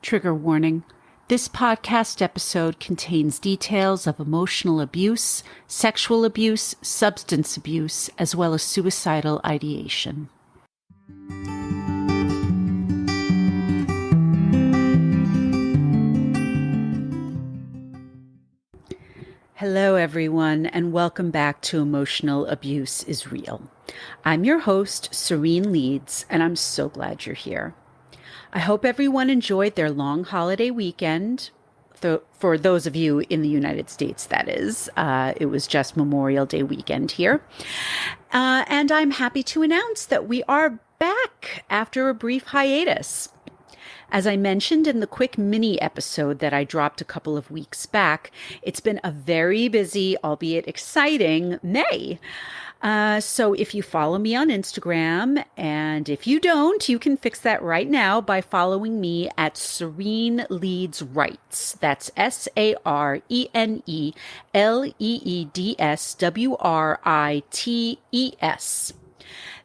Trigger warning. This podcast episode contains details of emotional abuse, sexual abuse, substance abuse, as well as suicidal ideation. Hello, everyone, and welcome back to Emotional Abuse is Real. I'm your host, Sarene Leeds, and I'm so glad you're here. I hope everyone enjoyed their long holiday weekend. For those of you in the United States, that is. It was just Memorial Day weekend here. And I'm happy to announce that we are back after a brief hiatus. As I mentioned in the quick mini episode that I dropped a couple of weeks back, it's been a very busy, albeit exciting, May. So if you follow me on Instagram, and if you don't, you can fix that right now by following me at Sarene Leeds Writes. That's SareneLeedsWrites.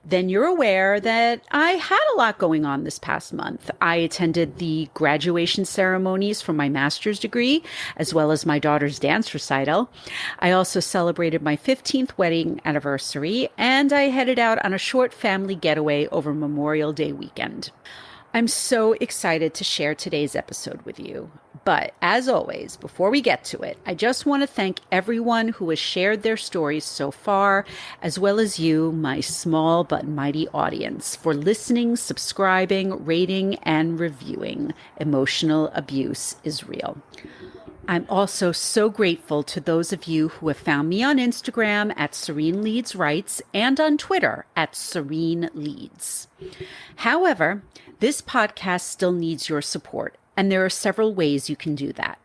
Then you're aware that I had a lot going on this past month. I attended the graduation ceremonies for my master's degree, as well as my daughter's dance recital. I also celebrated my 15th wedding anniversary, and I headed out on a short family getaway over Memorial Day weekend. I'm so excited to share today's episode with you. But as always, before we get to it, I just want to thank everyone who has shared their stories so far, as well as you, my small but mighty audience, for listening, subscribing, rating, and reviewing. Emotional Abuse is Real. I'm also so grateful to those of you who have found me on Instagram at Sarene Leeds Writes and on Twitter at Sarene Leeds. However, this podcast still needs your support, and there are several ways you can do that.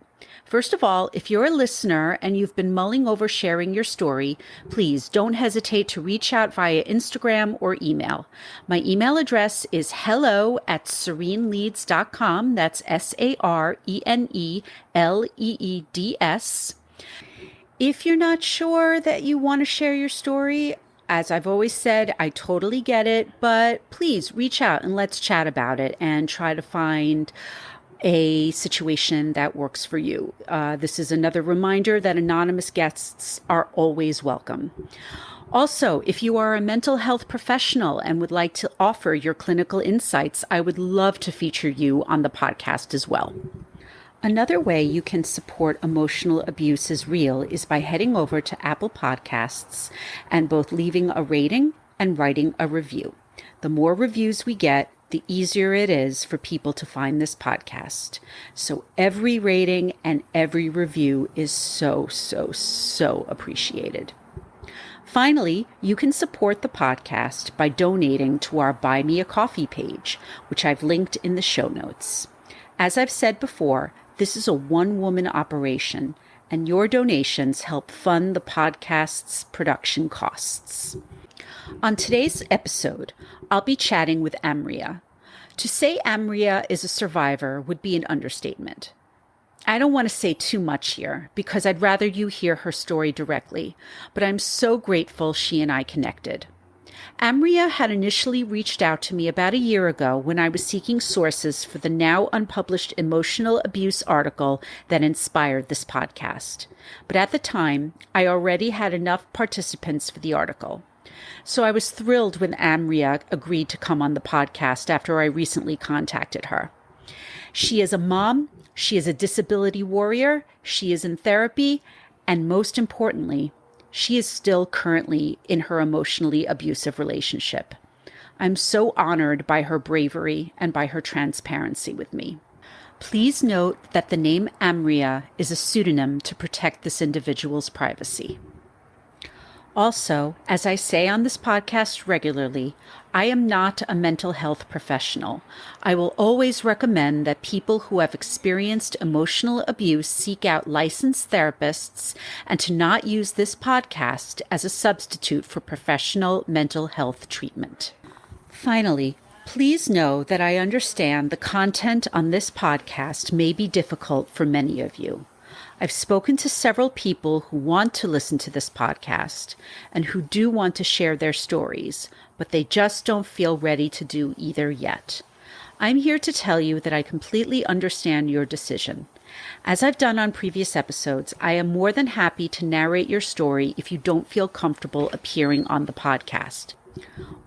First of all, if you're a listener and you've been mulling over sharing your story, please don't hesitate to reach out via Instagram or email. My email address is hello@sareneleeds.com. That's SareneleEds. If you're not sure that you want to share your story, as I've always said, I totally get it, but please reach out and let's chat about it and try to find a situation that works for you. This is another reminder that anonymous guests are always welcome. Also, if you are a mental health professional and would like to offer your clinical insights, I would love to feature you on the podcast as well. Another way you can support Emotional Abuse is Real is by heading over to Apple Podcasts and both leaving a rating and writing a review. The more reviews we get, the easier it is for people to find this podcast. So every rating and every review is so appreciated. Finally, you can support the podcast by donating to our Buy Me a Coffee page, which I've linked in the show notes. As I've said before, this is a one-woman operation, and your donations help fund the podcast's production costs. On today's episode, I'll be chatting with Amria. To say Amria is a survivor would be an understatement. I don't want to say too much here because I'd rather you hear her story directly, but I'm so grateful she and I connected. Amria had initially reached out to me about a year ago when I was seeking sources for the now unpublished emotional abuse article that inspired this podcast. But at the time, I already had enough participants for the article. So I was thrilled when Amria agreed to come on the podcast after I recently contacted her. She is a mom, she is a disability warrior, she is in therapy, and most importantly, she is still currently in her emotionally abusive relationship. I'm so honored by her bravery and by her transparency with me. Please note that the name Amria is a pseudonym to protect this individual's privacy. Also, as I say on this podcast regularly, I am not a mental health professional. I will always recommend that people who have experienced emotional abuse seek out licensed therapists and to not use this podcast as a substitute for professional mental health treatment. Finally, please know that I understand the content on this podcast may be difficult for many of you. I've spoken to several people who want to listen to this podcast and who do want to share their stories, but they just don't feel ready to do either yet. I'm here to tell you that I completely understand your decision. As I've done on previous episodes, I am more than happy to narrate your story if you don't feel comfortable appearing on the podcast.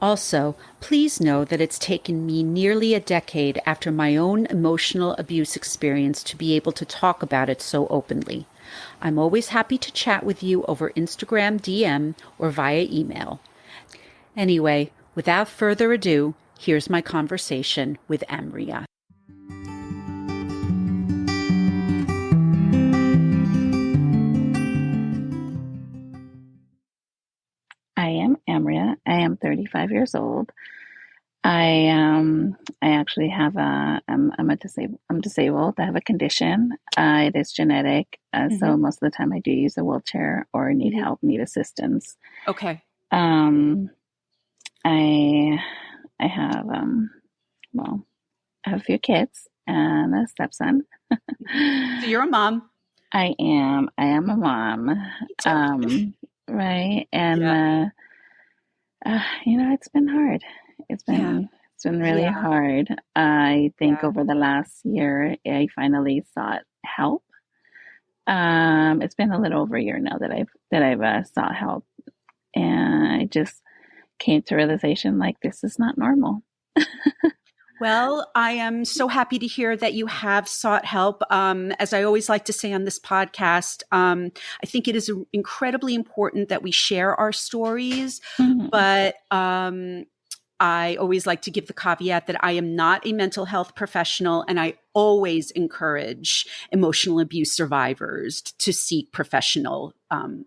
Also, please know that it's taken me nearly a decade after my own emotional abuse experience to be able to talk about it so openly. I'm always happy to chat with you over Instagram DM or via email. Anyway, without further ado, here's my conversation with Amria. I am Amria. I am 35 years old. I actually have I'm disabled. I have a condition. It is genetic. So Mm-hmm. most of the time I do use a wheelchair or need Mm-hmm. help, need assistance. Okay. Um, I I have well, I have a few kids and a stepson. So you're a mom. I am a mom. Me too. Um, right. And Yeah. it's been hard. It's Yeah. been it's been really Yeah. hard. I think Yeah. over the last year, I finally sought help. It's been a little over a year now that I've sought help, and I just came to realization like this is not normal. Well, I am so happy to hear that you have sought help. As I always like to say on this podcast, I think it is incredibly important that we share our stories, Mhm, but I always like to give the caveat that I am not a mental health professional, and I always encourage emotional abuse survivors to seek professional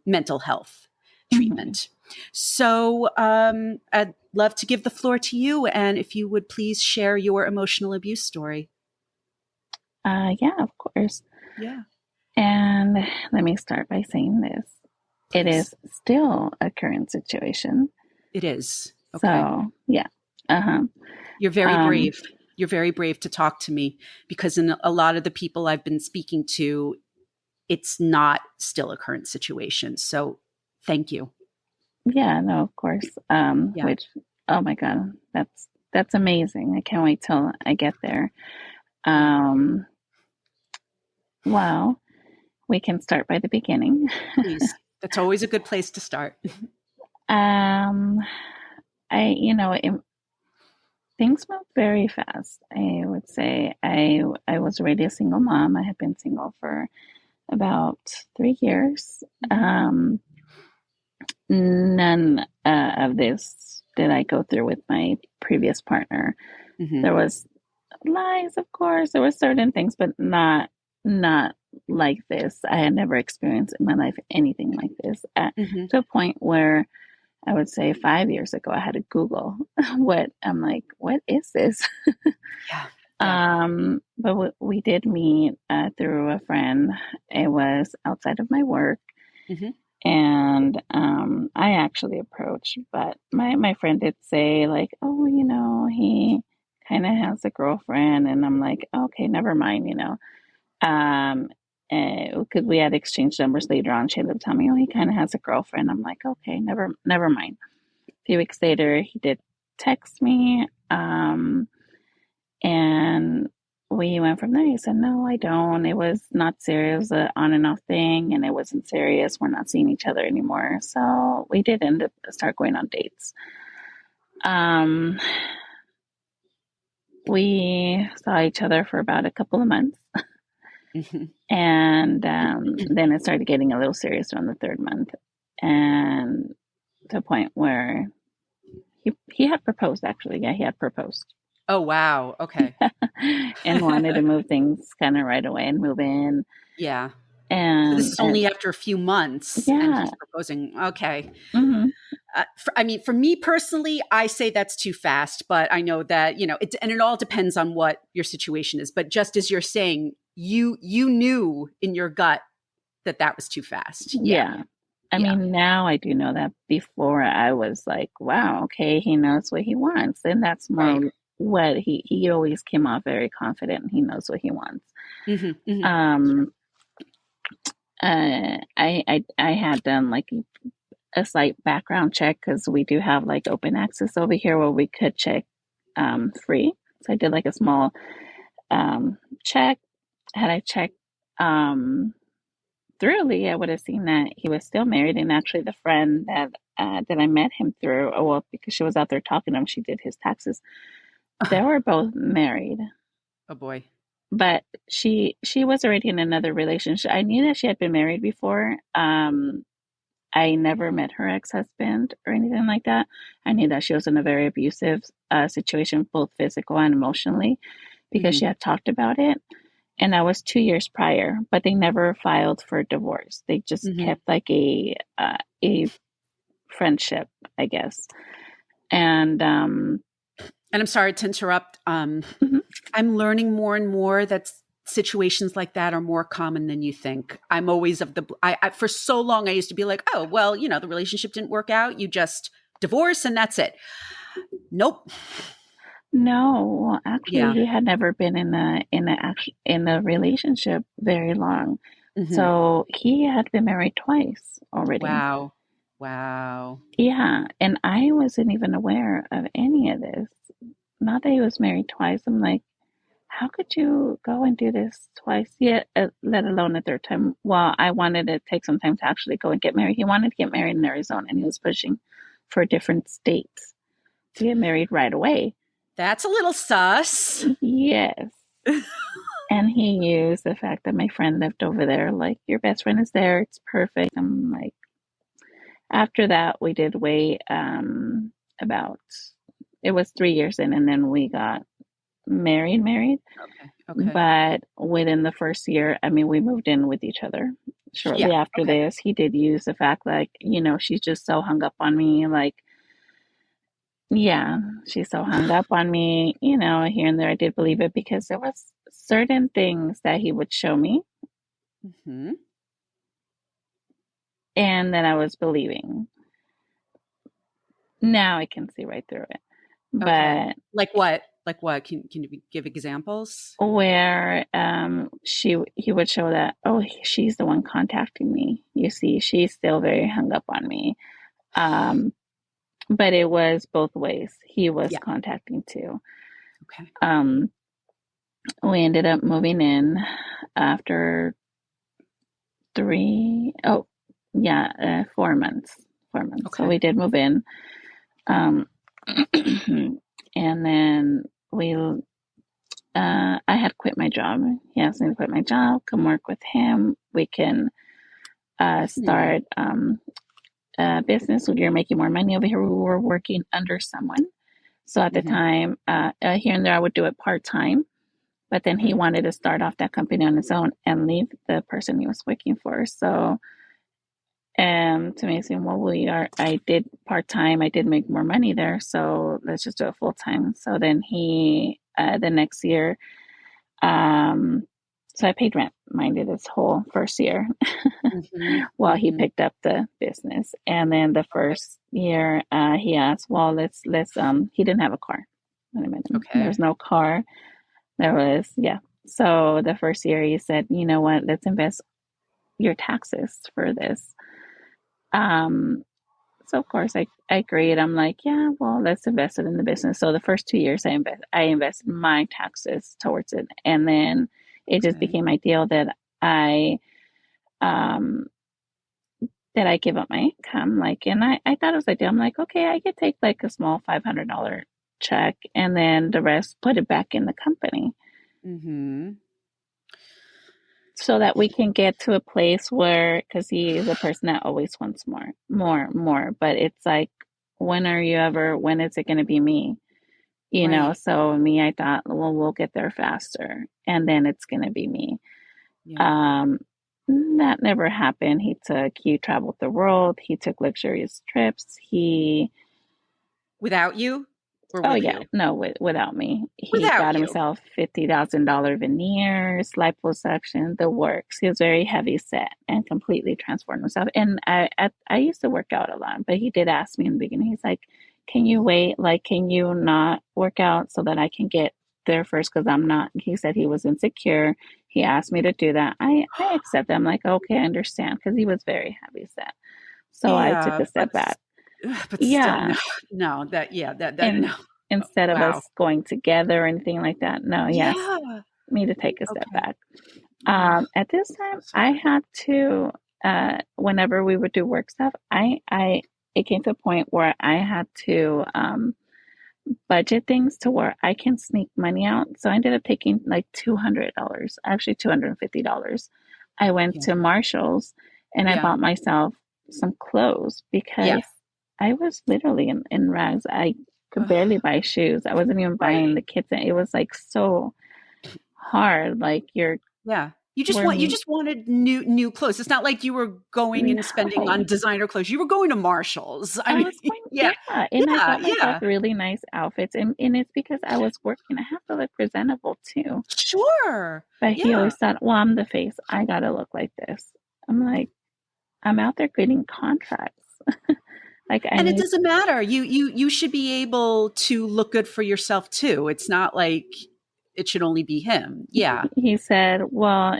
mental health mhm. treatment. So I'd love to give the floor to you, and if you would please share your emotional abuse story. Yeah, of course. Yeah, And let me start by saying this: it please. is still a current situation. It is. Okay. So yeah, uh-huh. You're very Um, brave. You're very brave to talk to me because in a lot of the people I've been speaking to, it's not still a current situation. So thank you. Yeah, no, of course. Yeah. Which, oh my God, that's amazing. I can't wait till I get there. Yeah. Um, well, we can start by the beginning. Please. That's always a good place to start. Um, things move very fast. I would say I was already a single mom. I had been single for about 3 years. Mm-hmm. None of this did I go through with my previous partner. Mm-hmm. There was lies, of course. There were certain things, but not like this. I had never experienced in my life anything like this. Mm-hmm. To a point where I would say 5 years ago, I had to Google what I'm like. What is this? Yeah. Yeah. But we did meet through a friend. It was outside of my work, Mm-hmm. and I actually approached, but my friend did say like, oh, he kind of has a girlfriend, and I'm like, okay, never mind, Um, because we had exchanged numbers later on. She ended up telling me, oh, he kind of has a girlfriend. I'm like, okay, never mind. A few weeks later, he did text me, and we went from there. He said, no, I don't. It was not serious, an on and off thing, and it wasn't serious. We're not seeing each other anymore. So we did end up start going on dates. Um, we saw each other for about a couple of months. Mm-hmm. And then it started getting a little serious around the third month. And to a point where he had proposed, actually. Yeah, he had proposed. Oh, wow. Okay. And wanted to move things kind of right away and move in. Yeah. So this And, is and only after a few months and yeah. he's proposing. Okay. Hmm. I mean, for me personally, I say that's too fast, but I know that, and it all depends on what your situation is. But just as you're saying, you knew in your gut that that was too fast. Yeah. Yeah. I Yeah. mean, now I do know that. Before I was like, wow, okay, he knows what he wants. And that's Right. more what he always came off very confident and he knows what he wants. Mm-hmm, mm-hmm, Um, I had done like a slight background check because we do have like open access over here where we could check free. So I did like a small check. Had I checked thoroughly, I would have seen that he was still married. And actually, the friend that I met him through, oh, well, because she was out there talking to him, she did his taxes. They were both married, Oh boy. but she was already in another relationship. I knew that she had been married before. I never met her ex-husband or anything like that. I knew that she was in a very abusive situation, both physical and emotionally, because Hmm. she had talked about it. And that was 2 years prior, but they never filed for divorce. They just Hmm. kept like a friendship, I guess. And And I'm sorry to interrupt. mhm. I'm learning more and more that situations like that are more common than you think. I'm always of the, for so long, I used to be like, oh, well, the relationship didn't work out. You just divorce and that's it. Nope. No, actually, Yeah. he had never been in a relationship very long. Hmm. So he had been married twice already. Wow. Wow. Yeah, and I wasn't even aware of any of this. Not that he was married twice. I'm like, how could you go and do this twice? Yet, let alone a third time. Well, I wanted to take some time to actually go and get married. He wanted to get married in Arizona, and he was pushing for different states to get married right away. That's a little sus. Yes. And he used the fact that my friend lived over there, like, your best friend is there, it's perfect. I'm like, after that, we did wait about, it was 3 years in, and then we got married. Okay. Okay. But within the first year, I mean, we moved in with each other. Shortly Yeah. after Okay. this, he did use the fact, like, she's just so hung up on me. Like, yeah, she's so hung up on me, here and there. I did believe it because there was certain things that he would show me Hmm. and that I was believing. Now I can see right through it. Okay. But Like what? Like what? Can you give examples? where he would show that, oh, she's the one contacting me. You see, she's still very hung up on me. Um, but it was both ways. He was Yeah. contacting too. Okay. Um, we ended up moving in after oh, yeah, 4 months. 4 months. So Okay. we did move in. Um, and then I had quit my job. He asked me to quit my job, come work with him. We can Hmm. start a business. You're making more money over here. We were working under someone. So at the Hmm. time, here and there, I would do it part time. But then he Hmm. wanted to start off that company on his own and leave the person he was working for. So, to me, saying, well, I did part time. I did make more money there. So let's just do it full time. So then the next year, um, so I paid rent, mind you, this whole first year Hmm. while he Hmm. picked up the business. And then the Okay. first year, he asked, well, he didn't have a car when I met him. There Okay. was no car. There was, yeah. So the first year he said, you know what, let's invest your taxes for this. Um, so of course I agreed. I'm like, yeah, well, let's invest it in the business. So the first 2 years I invested my taxes towards it. And then it just Okay. became my deal I um that I give up my income. Like, and I thought it was a deal. I'm like, okay, I could take like a small $500 check and then the rest put it back in the company Hmm. so that we can get to a place where, because he is a person that always wants more. But it's like, when is it going to be me? Right. So me, I thought, well, we'll get there faster and then it's going to be me. Yeah. Um, that never happened. He traveled the world. He took luxurious trips. Without you or Oh with yeah, you? no, without me. He Without got you. himself $50,000 veneers, liposuction, the works. He was very heavy set and completely transformed himself. And I used to work out a lot, but he did ask me in the beginning. He's like, "Can you wait? Like, can you not work out so that I can get there first? Because I'm not." He said he was insecure. He asked me to do that. I accept that. I'm like, okay, I understand, because he was very heavy set. So I took Yeah, a step back. but still, no, Yeah, no, that, yeah, that, and no. instead of Wow. us going together or anything like that. No, he asked Yeah. me to take a step Okay. back. Oh, At this time, so I sorry. had to, whenever we would do work stuff, it came to a point where I had to budget things to where I can sneak money out. So I ended up taking like $200, actually $250. I went Yeah. to Marshall's and I Yeah. bought myself some clothes Yeah. because I was literally in rags. I could Ugh, barely buy shoes. I wasn't even buying right. the kids. It was like so hard. Like Yeah. we're You just wanted new clothes. It's not like you were going and spending no. on designer clothes. You were going to Marshalls. I I mean, was going, yeah. yeah, and I Yeah. bought myself Yeah. really nice outfits, and it's because I was working. I have to look presentable too. Sure. But he Yeah. always thought, well, I'm the face. I gotta look like this. I'm like, I'm out there getting contracts. Like I And it need. doesn't matter. You should be able to look good for yourself too. It's not like it should only be him. Yeah. He said, well,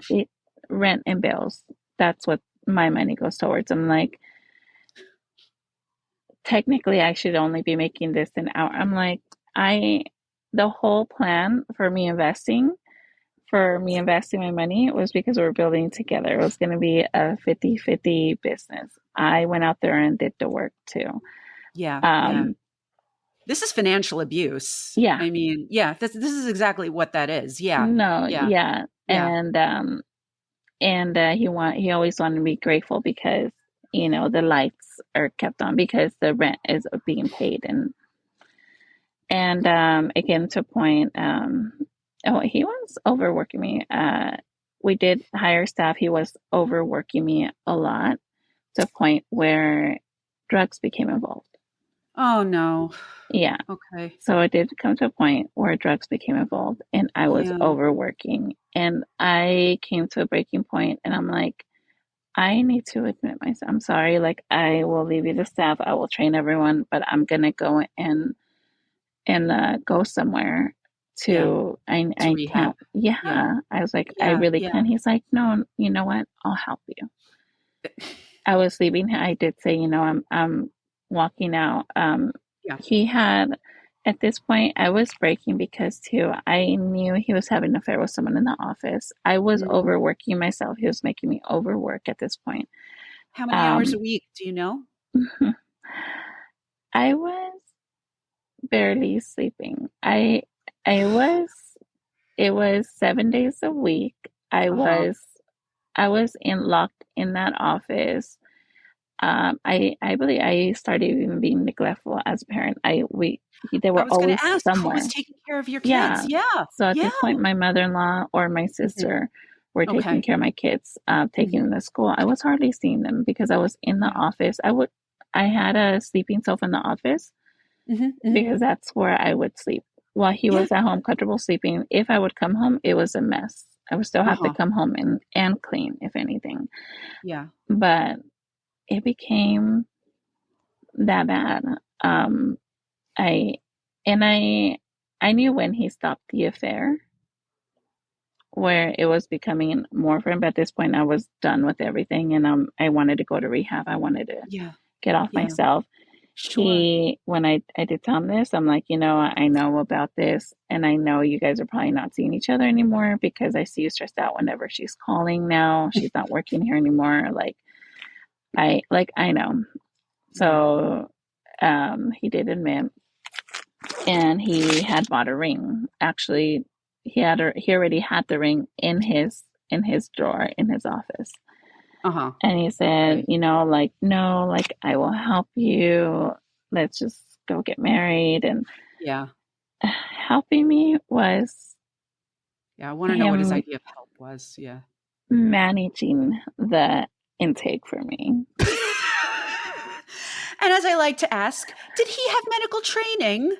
rent and bills. That's what my money goes towards. I'm like, technically, I should only be making this an hour. I'm like, I. The whole plan for me investing my money was because we were building together. It was going to be a 50-50 business. I went out there and did the work too. Yeah. Yeah. Um, This is financial abuse. yeah, I mean, yeah, this is exactly what that is. Yeah. no, Yeah. yeah. Yeah. He always wanted to be grateful because, the lights are kept on because the rent is being paid. And it came to a point, oh, he was overworking me. We did hire staff. He was overworking me a lot to a point where drugs became involved. Oh no. Yeah. Okay. So it did come to a point where drugs became involved and I was Yeah. overworking. And I came to a breaking point and I'm like, I need to admit myself. I'm sorry. Like, I will leave you the staff. I will train everyone, but I'm going to go and go somewhere Yeah. To I rehab. can't. Yeah. Yeah. I was like, I Yeah. really Yeah. can't. He's like, no, you know what? I'll help you. I was leaving. I did say, I'm walking out. Yeah. He had, at this point, I was breaking because too, I knew he was having an affair with someone in the office. I was Mm. overworking myself. He was making me overwork at this point. How many hours Um, a week? Do you know? I was barely sleeping. I was, it was 7 days a week. I Uh-huh. was, I was locked in that office. I believe I started even being neglectful as a parent. They I were was going to always ask who was somewhere. taking care of your kids. Yeah. Yeah. So at Yeah. this point, my mother-in-law or my Mhm. sister were taking Okay. care of my kids, taking Mhm. them to school. I was hardly seeing them because I was in the Yeah. office. I had a sleeping sofa in the office Mhm. Mhm. because that's where I would sleep while he Yeah. was at home comfortable sleeping. If I would come home, it was a mess. I would still have to Uh-huh. come home and clean, if anything. Yeah. But it became that bad. Um, I and I knew when he stopped the affair where it was becoming more for him. But at this point, I was done with everything, and I wanted to go to rehab. I wanted to Yeah. get off Yeah. myself. Sure. When I did tell him this, I'm like, I know about this, and I know you guys are probably not seeing each other anymore because I see you stressed out whenever she's calling now. She's not working here anymore. I know. Yeah. So he did admit, and he had bought a ring. Actually, he already had the ring in his drawer in his office. Uh-huh. And he said, Okay. like, no, like I will help you. Let's just go get married. And Yeah. helping me was Yeah. I want to know what his him idea of help was. Yeah. managing the intake for me. And as I like to ask, did he have medical training?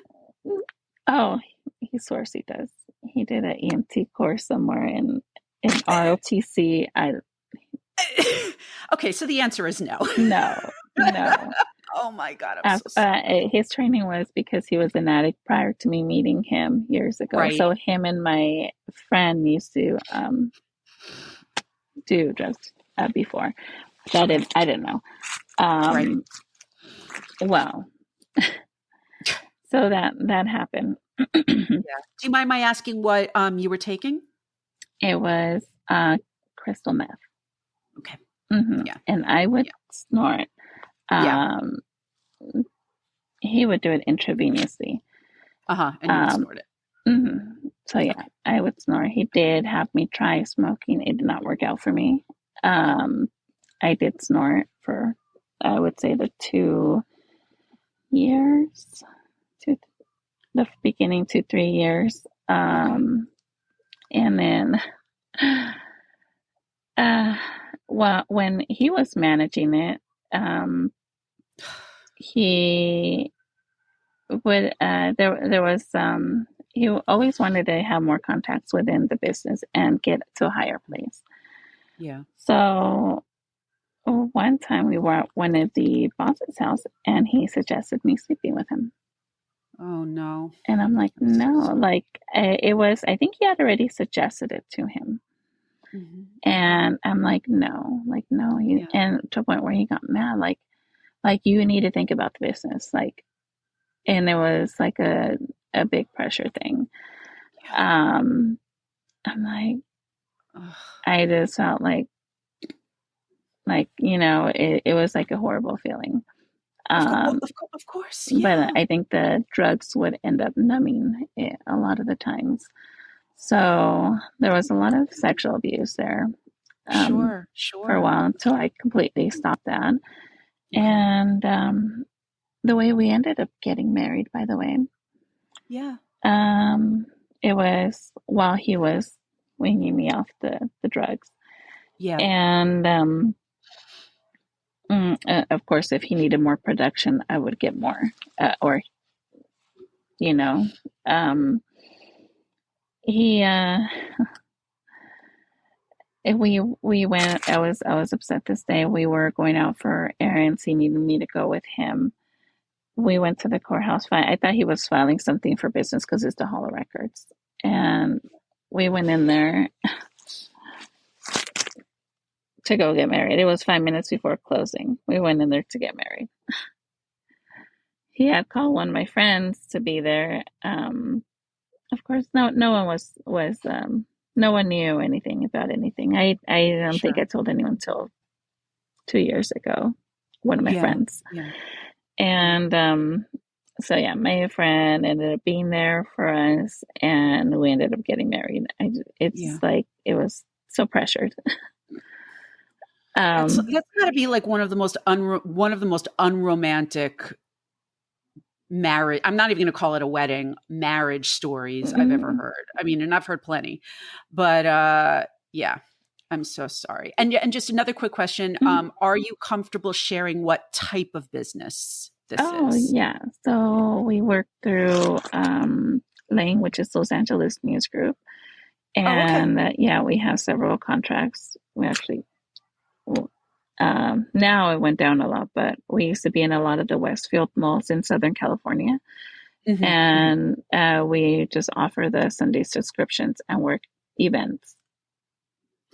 Oh, he swears he does. He did an EMT course somewhere in ROTC. I Okay, so the answer is no. No, no. Oh my God, I'm so His training was because he was an addict prior to me meeting him years ago. right, So him and my friend used to do drugs before. So okay, I didn't know. right. Um, well, So that happened. Yeah. Do you mind my asking what you were taking? It was crystal meth. Okay. Yeah. And I would Yeah. snort. Yeah. Um, he would do it intravenously. Uh-huh. And you would Um, snort it. so yeah, Okay. I would snore. He did have me try smoking. It did not work out for me. Okay. I did snort for, I would say, the 2 years, two, the beginning 2, 3 years. Okay. And then, uh, well, when he was managing it, um, he would, there was, he always wanted to have more contacts within the business and get to a higher place. Yeah. So one time we were at one of the boss's house and he suggested me sleeping with him. Oh no. And I'm like, I'm so no, sorry. like it was, I think he had already suggested it to him. Hmm. And I'm like, no, Yeah. and to a point where he got mad, like you need to think about the business. Like, and it was like a big pressure thing. Yeah. Um, I'm like, Ugh. I just felt like, it was like a horrible feeling. Well, Um, of course. but Yeah. I think the drugs would end up numbing it a lot of the times. So there was a lot of sexual abuse there Sure. for a Sure. while until I completely stopped that. Okay. And the way we ended up getting married, by the way, Yeah. um, it was while he was weaning me off the drugs. Yeah. And of course, if he needed more production, I would get more, or you know, um, he we went. I was upset this day. We were going out for errands. He needed me to go with him. We went to the courthouse. I thought he was filing something for business because it's the Hall of Records, and we went in there to go get married. It was 5 minutes before closing. We went in there to get married. He had called one of my friends to be there. Of course, no one no one knew anything about anything. I don't think I Sure. told anyone until 2 years ago. One of my Yeah. friends, Yeah. Yeah. and so yeah, my friend ended up being there for us, and we ended up getting married. It's Yeah. like it was so pressured. Um, That's got to be like one of the most unromantic marriage. I'm not even going to call it a wedding, marriage stories I've ever mm, heard. I mean, and I've heard plenty, but yeah, I'm so sorry. And just another quick question: mm. are you comfortable sharing what type of business this Oh is? yeah, so we worked through Lane, which is Los Angeles News Group, Oh, okay. and yeah, we have several contracts. We actually now it went down a lot, but we used to be in a lot of the Westfield malls in Southern California, Hmm. Hmm. and we just offer the Sunday subscriptions and work events.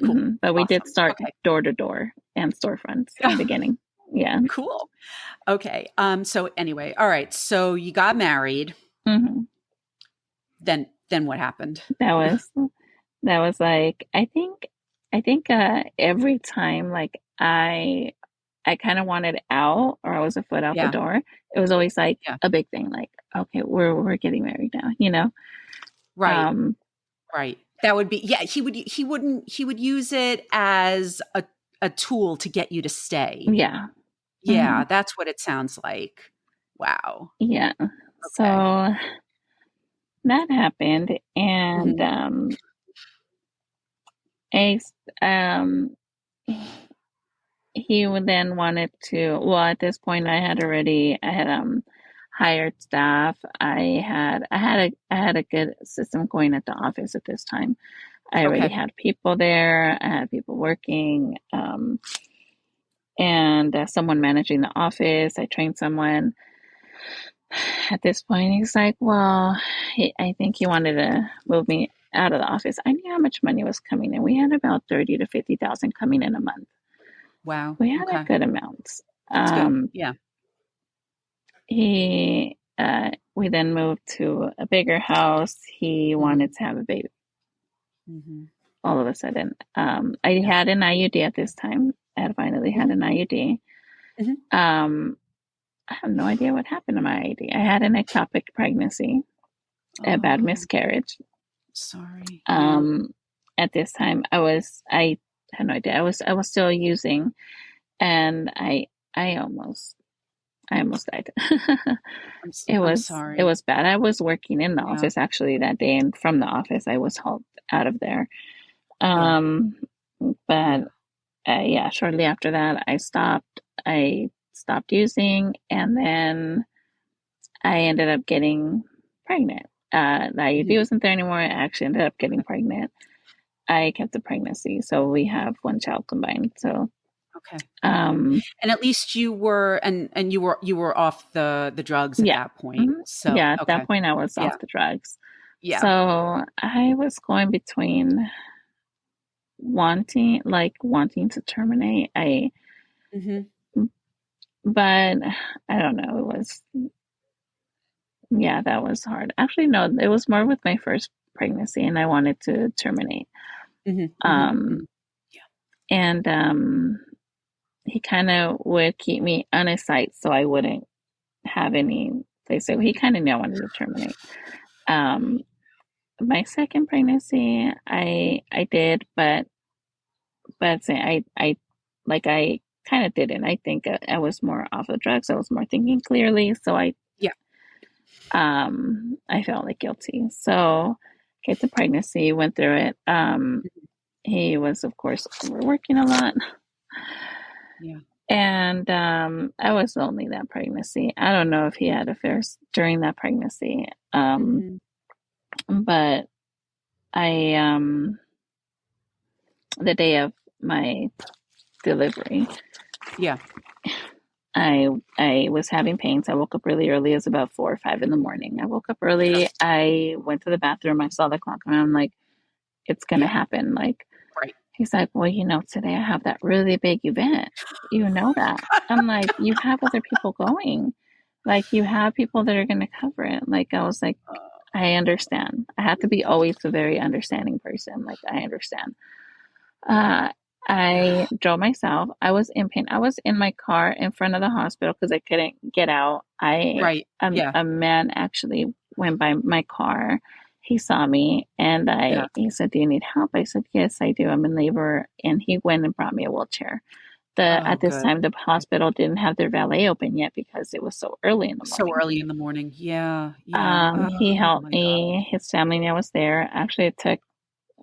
Cool. But we did Awesome. start Okay. door to door and storefronts in the beginning. Yeah. Cool. Okay. So anyway, all right. So you got married. hmm Then what happened? That was that was like I think every time like I kind of wanted out or I was a foot out the Yeah. door, it was always like Yeah. a big thing. Like okay, we're getting married now. Right. Um, Right. That would be, yeah, he would use it as a tool to get you to stay. yeah. Yeah, hmm that's what it sounds like. Wow. Yeah. Okay. So that happened, and Mhm. I um he would then wanted to. Well, at this point, I had hired staff. I had a good system going at the office at this time. I already Okay. had people there. I had people working, and someone managing the office. I trained someone. At this point, he's like, "Well, I think he wanted to move me out of the office." I knew how much money was coming in. We had about 30 to 50,000 coming in a month. Wow. We had a Okay. good amount. That's good. Um, Yeah. he we then moved to a bigger house. He Mhm. wanted to have a baby Mhm. all of a sudden. I Yeah. had an IUD at this time. I had finally had Mhm. an IUD. Mhm. Um, I have no idea what happened to my IUD. I had an ectopic pregnancy, a bad Oh, miscarriage. sorry. Yeah. Um, at this time, I had no idea. I was still using, and I almost I almost died. I'm It sorry. was bad. I was working in the Yeah. office actually that day, and from the office I was hauled out of there. Yeah. Um, but Yeah. yeah, shortly after that, I stopped using, and then I ended up getting pregnant. The IUD Mhm. wasn't there anymore. I actually ended up getting Okay. pregnant. I kept the pregnancy, so we have one child combined. So, Okay. Okay. um, And at least you were off the drugs at yeah, that point. mhm. So, Yeah. At that okay. point, I was Yeah. off the drugs. So Yeah. I was going between wanting to terminate. Mhm. But I don't know. It was, yeah, that was hard. Actually, no, it was more with my first pregnancy, and I wanted to terminate. Mhm. Mhm. Um, Mhm. Yeah. and he kind of would keep me on his site so I wouldn't have any place. So he kind of knew I wanted to terminate. Um, my second pregnancy, I did, but I kind of didn't. I think I was more off the drugs. I was more thinking clearly, so Yeah. I felt like guilty. So, okay, the pregnancy went through it. Mhm. He was, of course, working a lot, Yeah. and I was lonely that pregnancy. I don't know if he had affairs during that pregnancy, Mhm. but I the day of my delivery, Yeah. I was having pains. I woke up really early. It was about 4 or 5 in the morning. I woke up Yeah. early. I went to the bathroom. I saw the clock, and I'm like, it's gonna Yeah. happen. Like, Right. he's like, well, today I have that really big event. You know that. I'm like, you have other people going. Like, you have people that are gonna cover it. Like, I was like, I understand. I have to be always a very understanding person. Like, I understand. Uh, I drove myself. I was in pain. I was in my car in front of the hospital because I couldn't get out. Right. Yeah. A man actually went by my car. He saw me and Yeah. he said, "Do you need help?" I said, "Yes, I do. I'm in labor." And he went and brought me a wheelchair. Oh, At this good. time, the hospital didn't have their valet open yet because it was so early in the So morning. early in the morning. Yeah. Yeah. He Oh helped my God. me. His family now was there. Actually, it took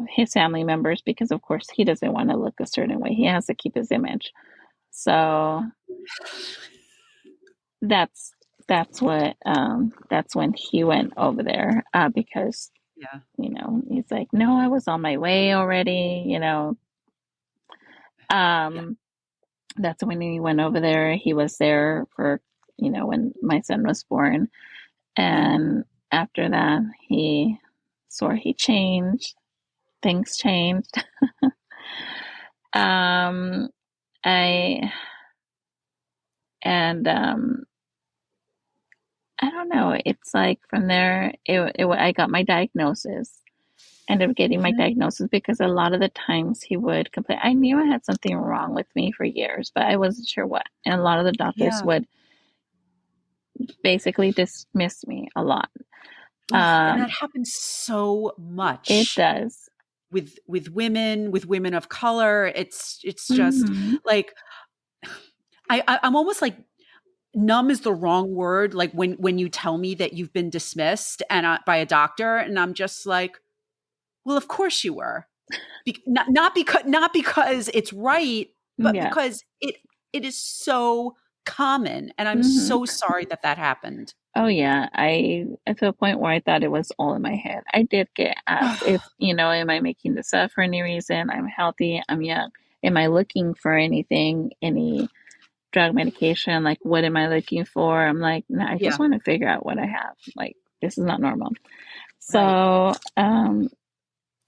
his family members because of course he doesn't want to look a certain way. He has to keep his image. So that's that's when he went over there because Yeah. he's like, no, I was on my way already. Yeah. Um, that's when he went over there. He was there for when my son was born, Yeah. and after that he swore he changed. Things changed. um, I and I don't know. It's like from there, I got my diagnosis. Ended up getting my Mhm. diagnosis because a lot of the times he would complain. I knew I had something wrong with me for years, but I wasn't sure what. And a lot of the doctors Yeah. would basically dismiss me a lot. Ugh, and Um, that happens so it much does. with women of color. It's just Hmm. like I'm almost like numb is the wrong word. Like when you tell me that you've been dismissed and by a doctor, and I'm just like, well, of course you were. Not because it's right, but Yeah. because it is so common, and I'm Hmm. so sorry that that happened. Oh yeah. To a point where I thought it was all in my head. I did get asked if am I making this up for any reason? I'm healthy. I'm young. Am I looking for anything? Any drug medication, like what am I looking for? I'm like, no, I just Yeah, want to figure out what I have. Like, this is not normal. right. So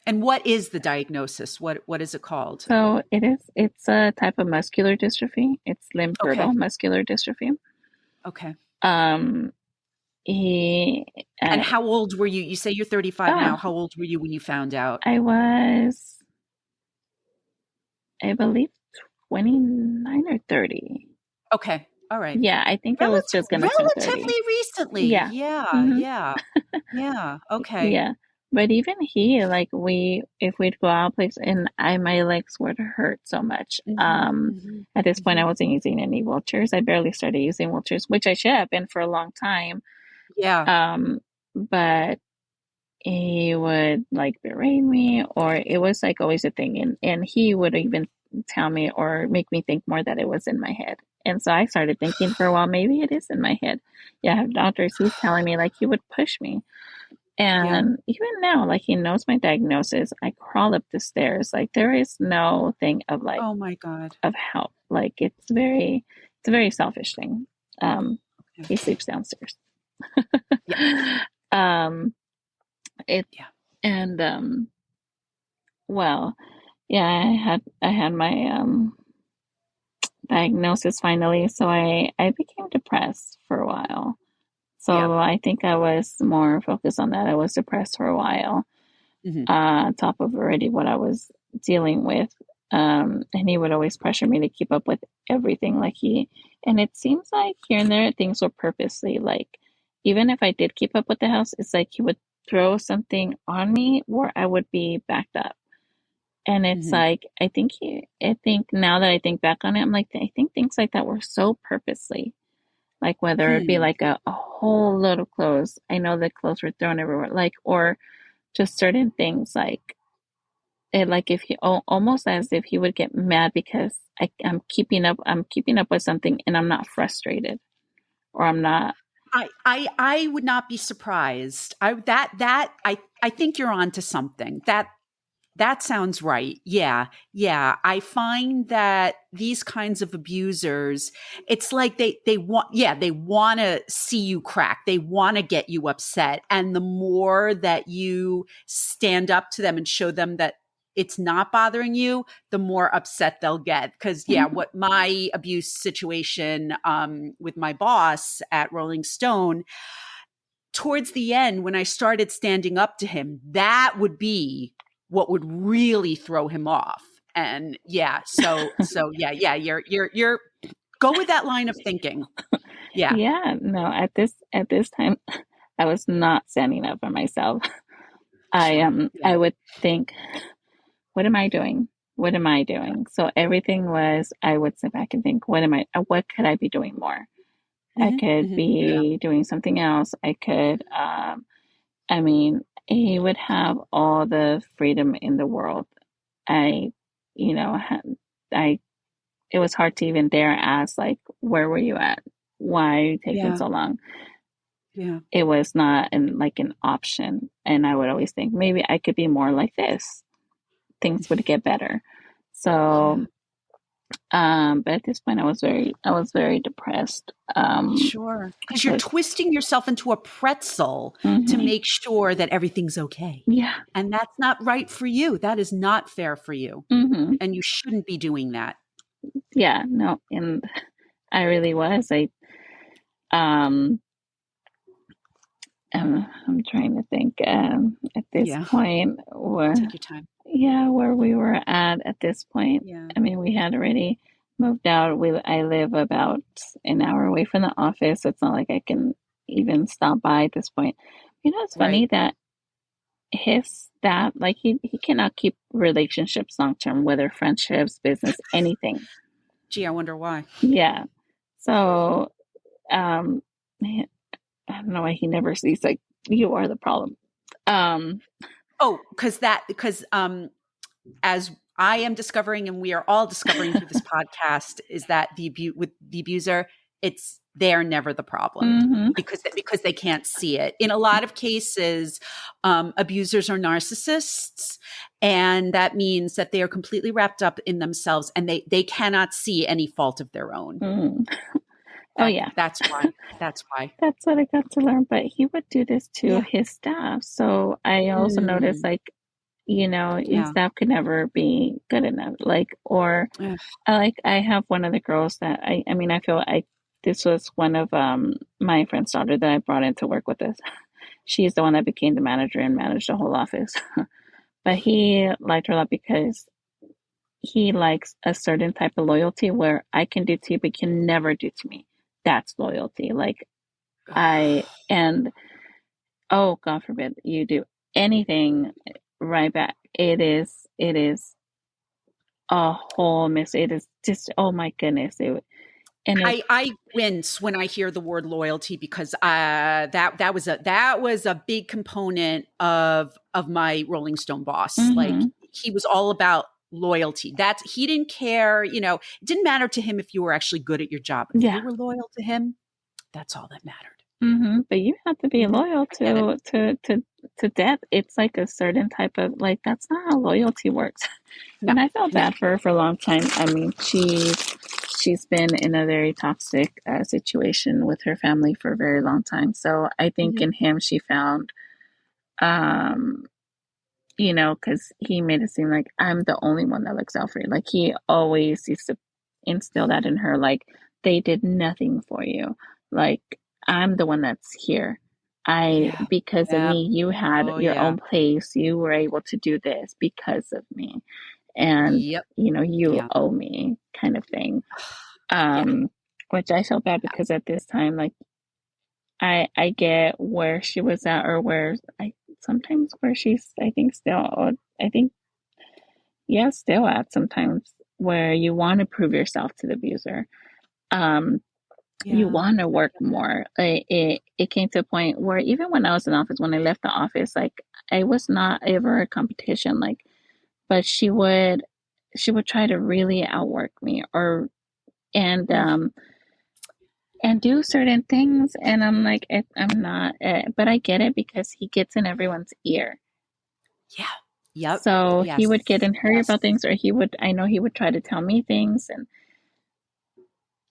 And what is the diagnosis? What is it called? it's a type of muscular dystrophy. It's limb girdle Okay. muscular dystrophy. Okay. um he, And uh, how old were you? You say you're 35 oh, now. How old were you when you found out? I was, I believe, 29 or 30. Okay. All right. Yeah, I think I was just gonna turn 30. Relatively recently. Yeah. Yeah, hmm yeah, yeah. Okay. Yeah. But even he, like if we'd go out place and my legs would hurt so much. Mhm, mhm, At this point I mhm. wasn't using any wheelchairs. I barely started using wheelchairs, which I should have been for a long time. Yeah. But he would like berate me, or it was like always a thing, and he would even tell me or make me think more that it was in my head. And so I started thinking for a while, maybe it is in my head. Yeah, I have doctors, he's telling me like he would push me. Yeah. And even now, like he knows my diagnosis, I crawl up the stairs. Like there is no thing of like Oh my God. of help. Like it's a very selfish thing. Um Okay. he sleeps downstairs. Yeah. um it Yeah. and well, yeah, I had my diagnosis finally, so I became depressed for a while. Yeah. So I think I was more focused on that. I was depressed for a while, Mhm, on top of already what I was dealing with. And he would always pressure me to keep up with everything. And it seems like here and there things were purposely like, even if I did keep up with the house, it's like he would throw something on me where I would be backed up. And it's mhm, like, I think now that I think back on it, I'm like, I think things like that were so purposely. Like whether it be hmm. like a whole load of clothes. I know the clothes were thrown everywhere. Like, or just certain things like if he almost as if he would get mad because I'm keeping up with something and I'm not frustrated or I'm not. I would not be surprised. I think you're onto something. That sounds right. Yeah. Yeah. I find that these kinds of abusers, it's like they want to see you crack. They want to get you upset. And the more that you stand up to them and show them that it's not bothering you, the more upset they'll get. Cause yeah, Mhm, what my abuse situation with my boss at Rolling Stone, towards the end, when I started standing up to him, that would be what would really throw him off. And yeah, so yeah, yeah, you're go with that line of thinking. Yeah, yeah, no, at this time I was not standing up for myself. sure. I Yeah, would think, what am I doing? What am I doing? So everything was, I would sit back and think, what could I be doing more? I could yeah, be doing something else. I could, I mean, he would have all the freedom in the world. I, you know, I, it was hard to even dare ask, like, where were you at? Why are you taking yeah, so long? yeah, It was not an option. And I would always think maybe I could be more like this. Things would get better. yeah. So, but at this point I was very depressed. Sure, because you're Cause, twisting yourself into a pretzel to hmm make sure that everything's okay, yeah, and that's not right for you. That is not fair for you, hmm and you shouldn't be doing that. yeah, no. And I really was. Um, I'm trying to think, at this Yeah, point, take your time. where we were at this point. Yeah, I mean, we had already moved out. I live about an hour away from the office, so it's not like I can even stop by at this point. You know, it's right. funny that his staff, like he cannot keep relationships long term, whether friendships, business, anything. Gee, I wonder why. Yeah. So, um, I don't know why he never sees like you are the problem. Um, Oh, because as I am discovering, and we are all discovering through this podcast, is that with the abuser, it's they're never the problem mhm, because they can't see it. In a lot of cases, abusers are narcissists, and that means that they are completely wrapped up in themselves, and they cannot see any fault of their own. mhm. Oh yeah, That's why. That's why. that's what I got to learn. But he would do this to Yeah. his staff. So I also noticed, Mm, like, you know, his yeah. staff could never be good enough. Like, or Ugh, I have one of the girls that I mean, I feel this was one of my friend's daughter that I brought in to work with us. She's the one that became the manager and managed the whole office. But he liked her a lot because he likes a certain type of loyalty where I can do to you, but you can never do to me. That's loyalty. Like and oh, God forbid you do anything right back. It is a whole mess. It is just, oh my goodness. And it, I wince when I hear the word loyalty because that was a big component of my Rolling Stone boss. Like mm-hmm, he was all about loyalty. That's he didn't care, it didn't matter to him if you were actually good at your job. If you yeah. were loyal to him, that's all that mattered. Mm-hmm. But you have to be Mhm. loyal I get it. to death. It's like a certain type of like that's not how loyalty works. No, And I felt no. bad for her for a long time. I mean, she's been in a very toxic situation with her family for a very long time. So I think Mhm. in him she found, um, because he made it seem like I'm the only one that looks out for you. Like he always used to instill that in her. Like they did nothing for you. Like I'm the one that's here. Yeah. Because of Yeah. me, you had Oh, your yeah. own place. You were able to do this because of me. And, Yep. you Yeah. owe me kind of thing. Yeah. Um, which I felt bad because at this time, like I get where she was at or where I sometimes where she's I think still I think yeah still at sometimes where you want to prove yourself to the abuser. Um, you Yeah. want to work more. It came to a point where even when I was in office, when I left the office, like I was not ever a competition. Like, but she would try to really outwork me or and Mm. um and do certain things, and I'm like I'm not, but I get it because he gets in everyone's ear. Yeah. Yep. So he Yes. would get in hurry Yes. about things, or I know he would try to tell me things and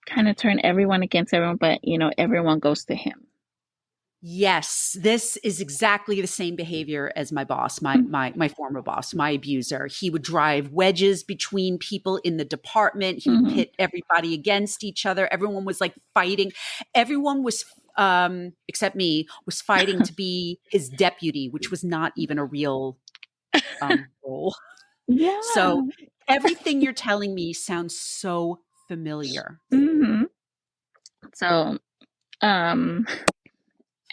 kind of turn everyone against everyone, but everyone goes to him. Yes, this is exactly the same behavior as my boss, my former boss, my abuser. He would drive wedges between people in the department. He would Mm-hmm. pit everybody against each other. Everyone was like fighting. Everyone was except me was fighting to be his deputy, which was not even a real role. So Yeah. everything you're telling me sounds so familiar. Mm-hmm. So, um,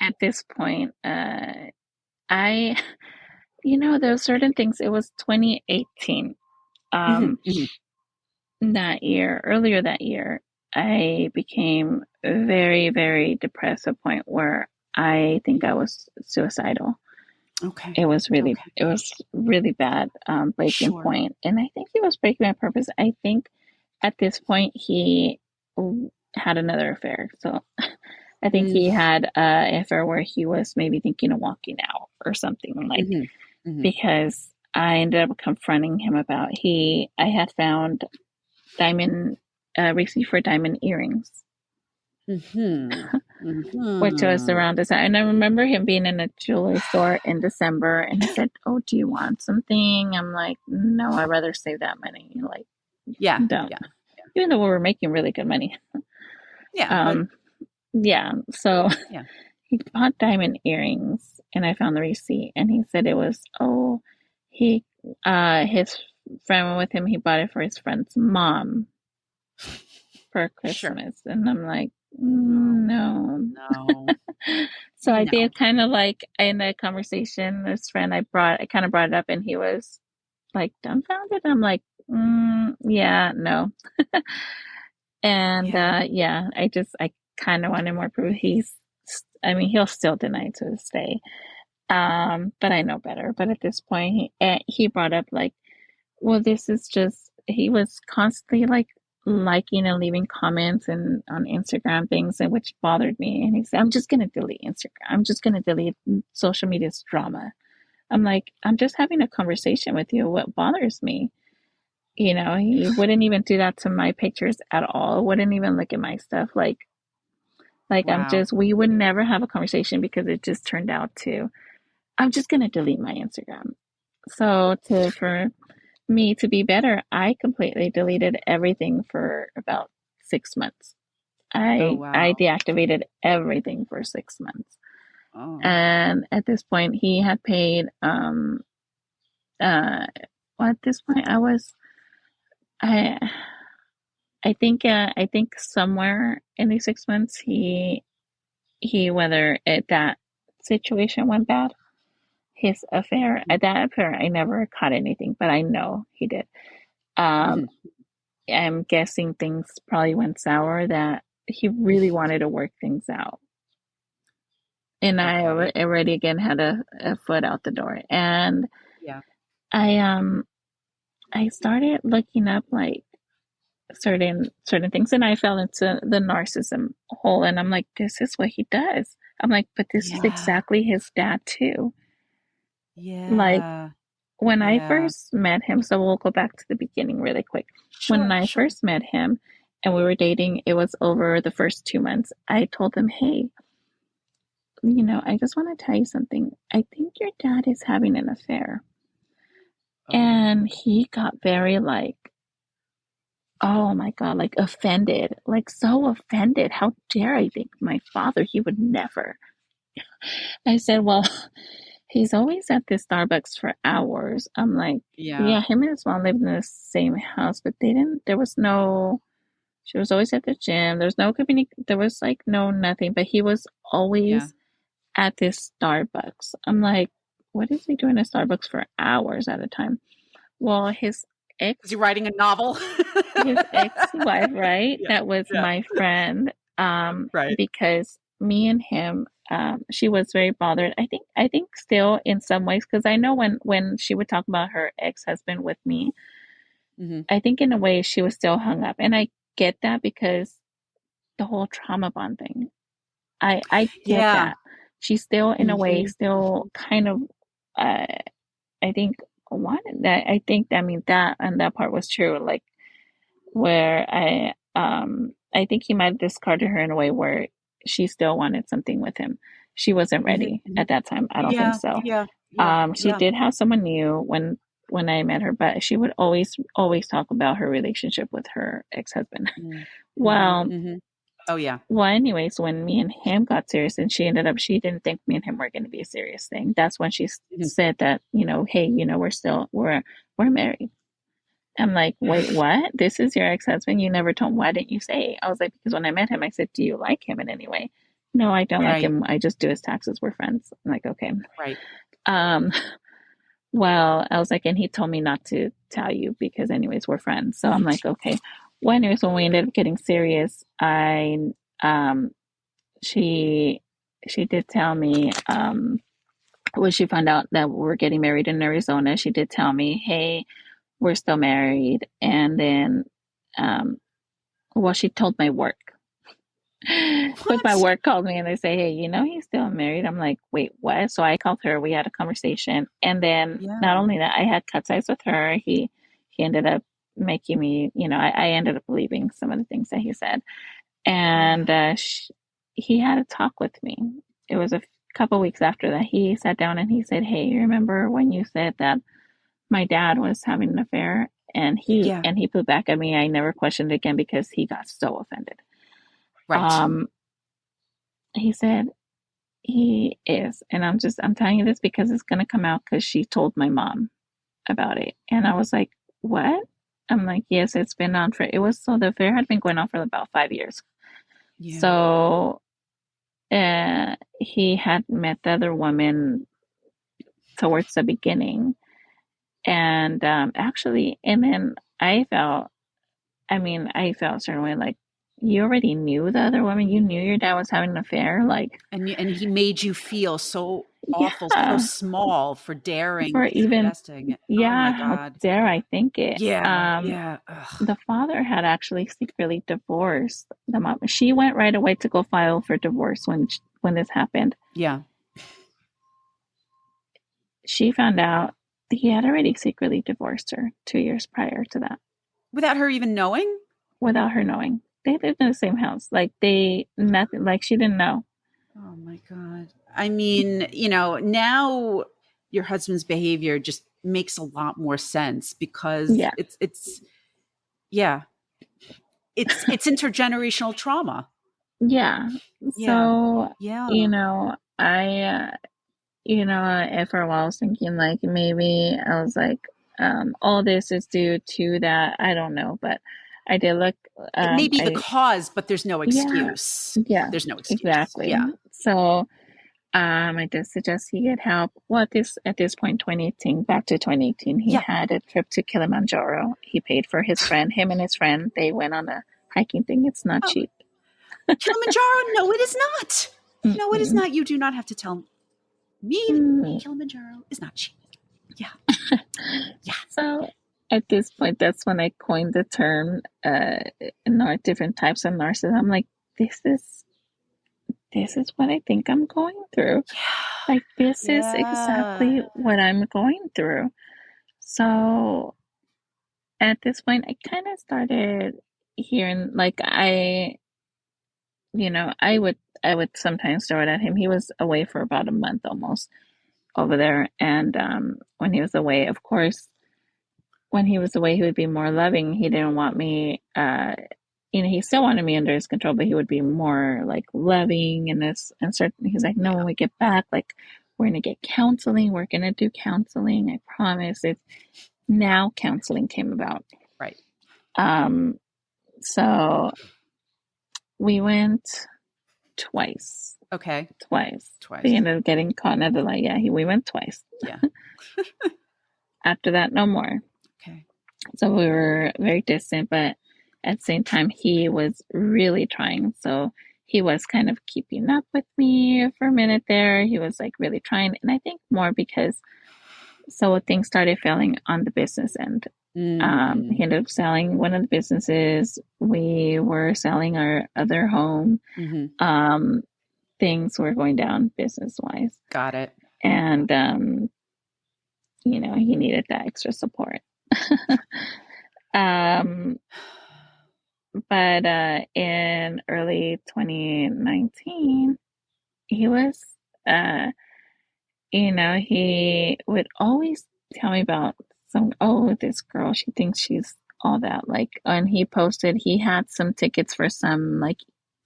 at this point, I, there's certain things. It was 2018. Mhm, Um, mhm. earlier that year, I became very, very depressed to a point where I think I was suicidal. Okay. Okay. It was really bad, breaking Sure. point. And I think he was breaking on purpose. I think at this point he had another affair. So I think Mm, he had an affair where he was maybe thinking of walking out or something like, mhm, mhm. because I ended up confronting him about I had found diamond receipt for diamond earrings, Mhm. which was Mhm. around December. And I remember him being in a jewelry store in December, and he said, "Oh, do you want something?" I'm like, "No, I'd rather save that money. Like, Yeah, don't." yeah, Even though we were making really good money. yeah, but Um, yeah. So yeah. he bought diamond earrings, and I found the receipt, and he said it was he his friend went with him. He bought it for his friend's mom for Sure. Christmas, and I'm like, No, no. no, So I no. did kind of like in the conversation, this friend I kind of brought it up, and he was like dumbfounded. I'm like, yeah, no. And Yeah. yeah, I kind of wanted more proof. I mean, he'll still deny to this day. But I know better. But at this point, he brought up like, well, this is just, he was constantly like liking and leaving comments and on Instagram things, and which bothered me. And he said, I'm just going to delete Instagram. I'm just going to delete social media's drama. I'm like, I'm just having a conversation with you. What bothers me? He wouldn't even do that to my pictures at all. Wouldn't even look at my stuff. Wow. We would never have a conversation because it just turned out to, I'm just going to delete my Instagram. So for me to be better, I completely deleted everything for about 6 months. Oh, I wow. deactivated everything for 6 months. Oh. And at this point he had paid uh well, at this point I I think somewhere in these 6 months he whether that situation went bad, his affair, Mhm. at that affair I never caught anything, but I know he did. Um Mhm. I'm guessing things probably went sour, that he really wanted to work things out. And I Okay. already again had a foot out the door. And Yeah. I I started looking up like certain things, and I fell into the narcissism hole, and I'm like, this is what he does. I'm like, but this is Yeah. exactly his dad too. Like Yeah. when I Yeah. first met him, so we'll go back to the beginning really quick. When Sure. I Sure. first met him and we were dating, it was over the first 2 months. I told him, hey, I just want to tell you something. I think your dad is having an affair. And Oh. he got very like, oh my God, like offended, like so offended. How dare I think my father, he would never. I said, well, he's always at this Starbucks for hours. I'm like, Yeah. yeah, him and his mom lived in the same house, but there was no, she was always at the gym. There was no there was like no nothing, but he was Yeah. always at this Starbucks. I'm like, what is he doing at Starbucks for hours at a time? Well, Is ex he writing a novel? his ex-wife, right? Yeah. That was Yeah. my friend. Right. Because me and him, she was very bothered. I think still in some ways, because I know when she would talk about her ex-husband with me, Mhm. I think in a way she was still hung up. And I get that because the whole trauma bond thing. I get Yeah. that. She's still in a way Mhm. still Mhm. kind of uh I think wanted that. I think I mean that, and that part was true. Like where I think he might have discarded her in a way where she still wanted something with him. She wasn't Mhm. ready Mhm. at that time. I don't think Yeah. so. Yeah. Yeah. She Yeah. did have someone new when I met her, but she would always talk about her relationship with her ex-husband. Mm. Mhm. Well, Mhm. Oh, yeah. anyways, when me and him got serious, and she didn't think me and him were going to be a serious thing. That's when she Mhm. said that, hey, we're married. I'm like, wait, what? This is your ex-husband? You never told me. Why didn't you say? I was like, because when I met him, I said, do you like him in any way? No, I don't like Right. him. I just do his taxes. We're friends. I'm like, okay. Right. Um, well, I was like, and he told me not to tell you because anyways, we're friends. So I'm like, okay. Well, anyways, when we ended up getting serious, um, she, she did tell me, when she found out that we were getting married in Arizona, she did tell me, hey, we're still married. And then, um, well, she told my work. But my What? work called me and they say, hey, he's still married. I'm like, wait, what? So I called her. We had a conversation. And then not Yeah. only that, I had cut ties with her. He ended up making me, I ended up believing some of the things that he said. And Yeah. he had a talk with me. It was a couple weeks after that. He sat down and he said, hey, you remember when you said that my dad was having an affair? And Yeah. he put back at me. I never questioned it again because he got so offended. Right. Um, he said, he is. And I'm telling you this because it's going to come out because she told my mom about it. And I was like, what? I'm like, yes, it's been on for, it was, so the affair had been going on for about 5 years. Yeah. So he had met the other woman towards the beginning. And actually, and then I felt a certain way like, you already knew the other woman. You knew your dad was having an affair. Like, And he made you feel so awful, so yeah, small for daring for and even, suggesting it. Oh my yeah, how God. dare I think it? Yeah. Yeah. Ugh. The father had actually secretly divorced the mom. She went right away to go file for divorce when this happened. Yeah. She found out that he had already secretly divorced her 2 years prior to that Without her even knowing? without her knowing. They lived in the same house. Like nothing, like she didn't know. Oh my God. I mean, now your husband's behavior just makes a lot more sense because Yeah. yeah, it's intergenerational trauma. yeah. Yeah. So, Yeah. for a while I was thinking like maybe I was like, all this is due to that. I don't know, but I did look, It may be the I, cause, but there's no yeah, excuse. yeah, There's no excuse. exactly. Yeah. So, I did suggest he get help. Well, at this point, 2018, back to 2018, he Yeah. had a trip to Kilimanjaro. He paid for his friend, him and his friend. They went on a hiking thing. It's not Oh, cheap. Kilimanjaro? No, it is not. No, it is Mm-mm. not. You do not have to tell me Mm. Kilimanjaro is not cheap. Yeah. Yeah. So at this point, that's when I coined the term, different types of narcissism. I'm like, this is what I think I'm going through. Like, this is Yeah. exactly what I'm going through. So at this point, I kind of started hearing, like, I would sometimes throw it at him. He was away for about a month almost over there. And when he was away, of course, when he was away, he would be more loving. He didn't want me, he still wanted me under his control, but he would be more like loving and this and certain. He's like, no, Yeah. when we get back, like, we're gonna get counseling. We're gonna do counseling. I promise. It's now counseling came about. Right. Um, so we went twice. Okay. Twice. Twice. They ended up getting caught in the light. Yeah, we went twice. Yeah. After that, no more. Okay. So we were very distant, but at the same time, he was really trying. So he was kind of keeping up with me for a minute there. He was like really trying. And I think more because so things started failing on the business end. He Mm. ended up selling one of the businesses. We were selling our other home. Hmm. Um, Things were going down business wise. Got it. And, he needed that extra support. um, but in early 2019, he was, uh, he would always tell me about this girl, she thinks she's all that. Like, and he posted, he had some tickets for some like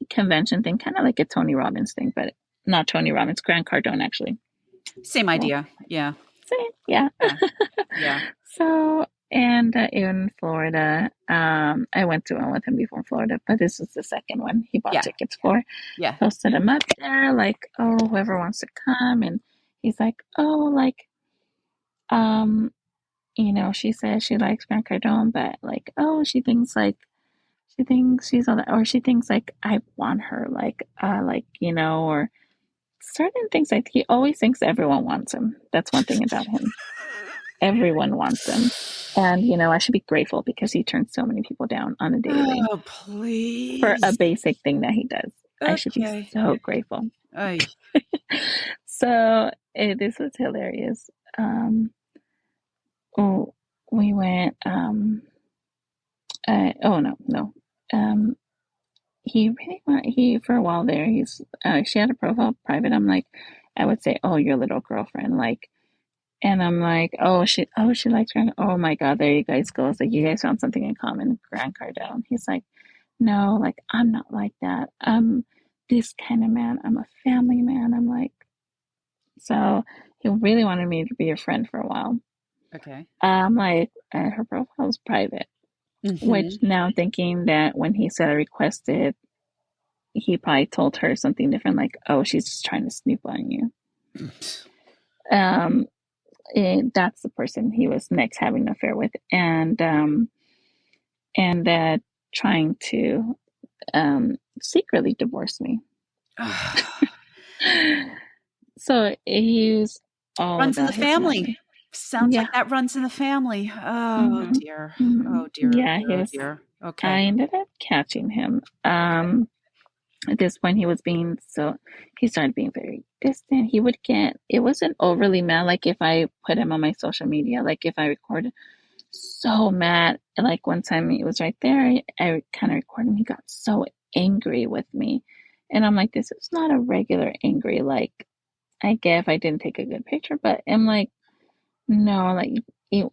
convention thing, kind of like a Tony Robbins thing, but not Tony Robbins, Grant Cardone, actually. Same Well, idea. Yeah. same, yeah. Yeah. Yeah. So, and in Florida, I went to one with him before Florida, but this was the second one he bought Yeah. tickets for. Yeah. Posted him up there, like, oh, whoever wants to come. And he's like, oh, like, um, she says she likes Grant Cardone, but like, oh, she thinks she's all that, or she thinks like I want her, or certain things. Like, he always thinks everyone wants him. That's one thing about him. Everyone wants him. And, I should be grateful because he turns so many people down on a daily Oh, for a please. basic thing that he does. I should be Okay. so grateful. Ay. So this was hilarious. Oh, we went, oh, no. Um, for a while there, she had a profile private. I'm like, I would say, oh, your little girlfriend, like, and I'm like, she likes Grant. Oh my God, there you guys go. It's like, you guys found something in common, Grant Cardone. He's like, no, like, I'm not like that. I'm this kind of man. I'm a family man. I'm like, so he really wanted me to be a friend for a while. Okay. I'm like, her profile is private, which Hmm. now thinking that when he said I requested, he probably told her something different, like, oh, she's just trying to snoop on you. Um, that's the person he was next having an affair with, and trying to secretly divorce me. So he used all Runs in the about his family. money. Sounds like Yeah. that runs in the family. Oh Hmm. dear. Hmm. Oh dear. Oh Yeah, dear. he Oh was. dear. Okay. I ended up catching him. Okay. At this point, he started being very distant. He would get, it wasn't overly mad. Like if I put him on my social media, like if I recorded, so mad. Like one time he was right there, I kind of recorded him. He got so angry with me. And I'm like, this is not a regular angry. Like, I get if I didn't take a good picture, but I'm like, no, like,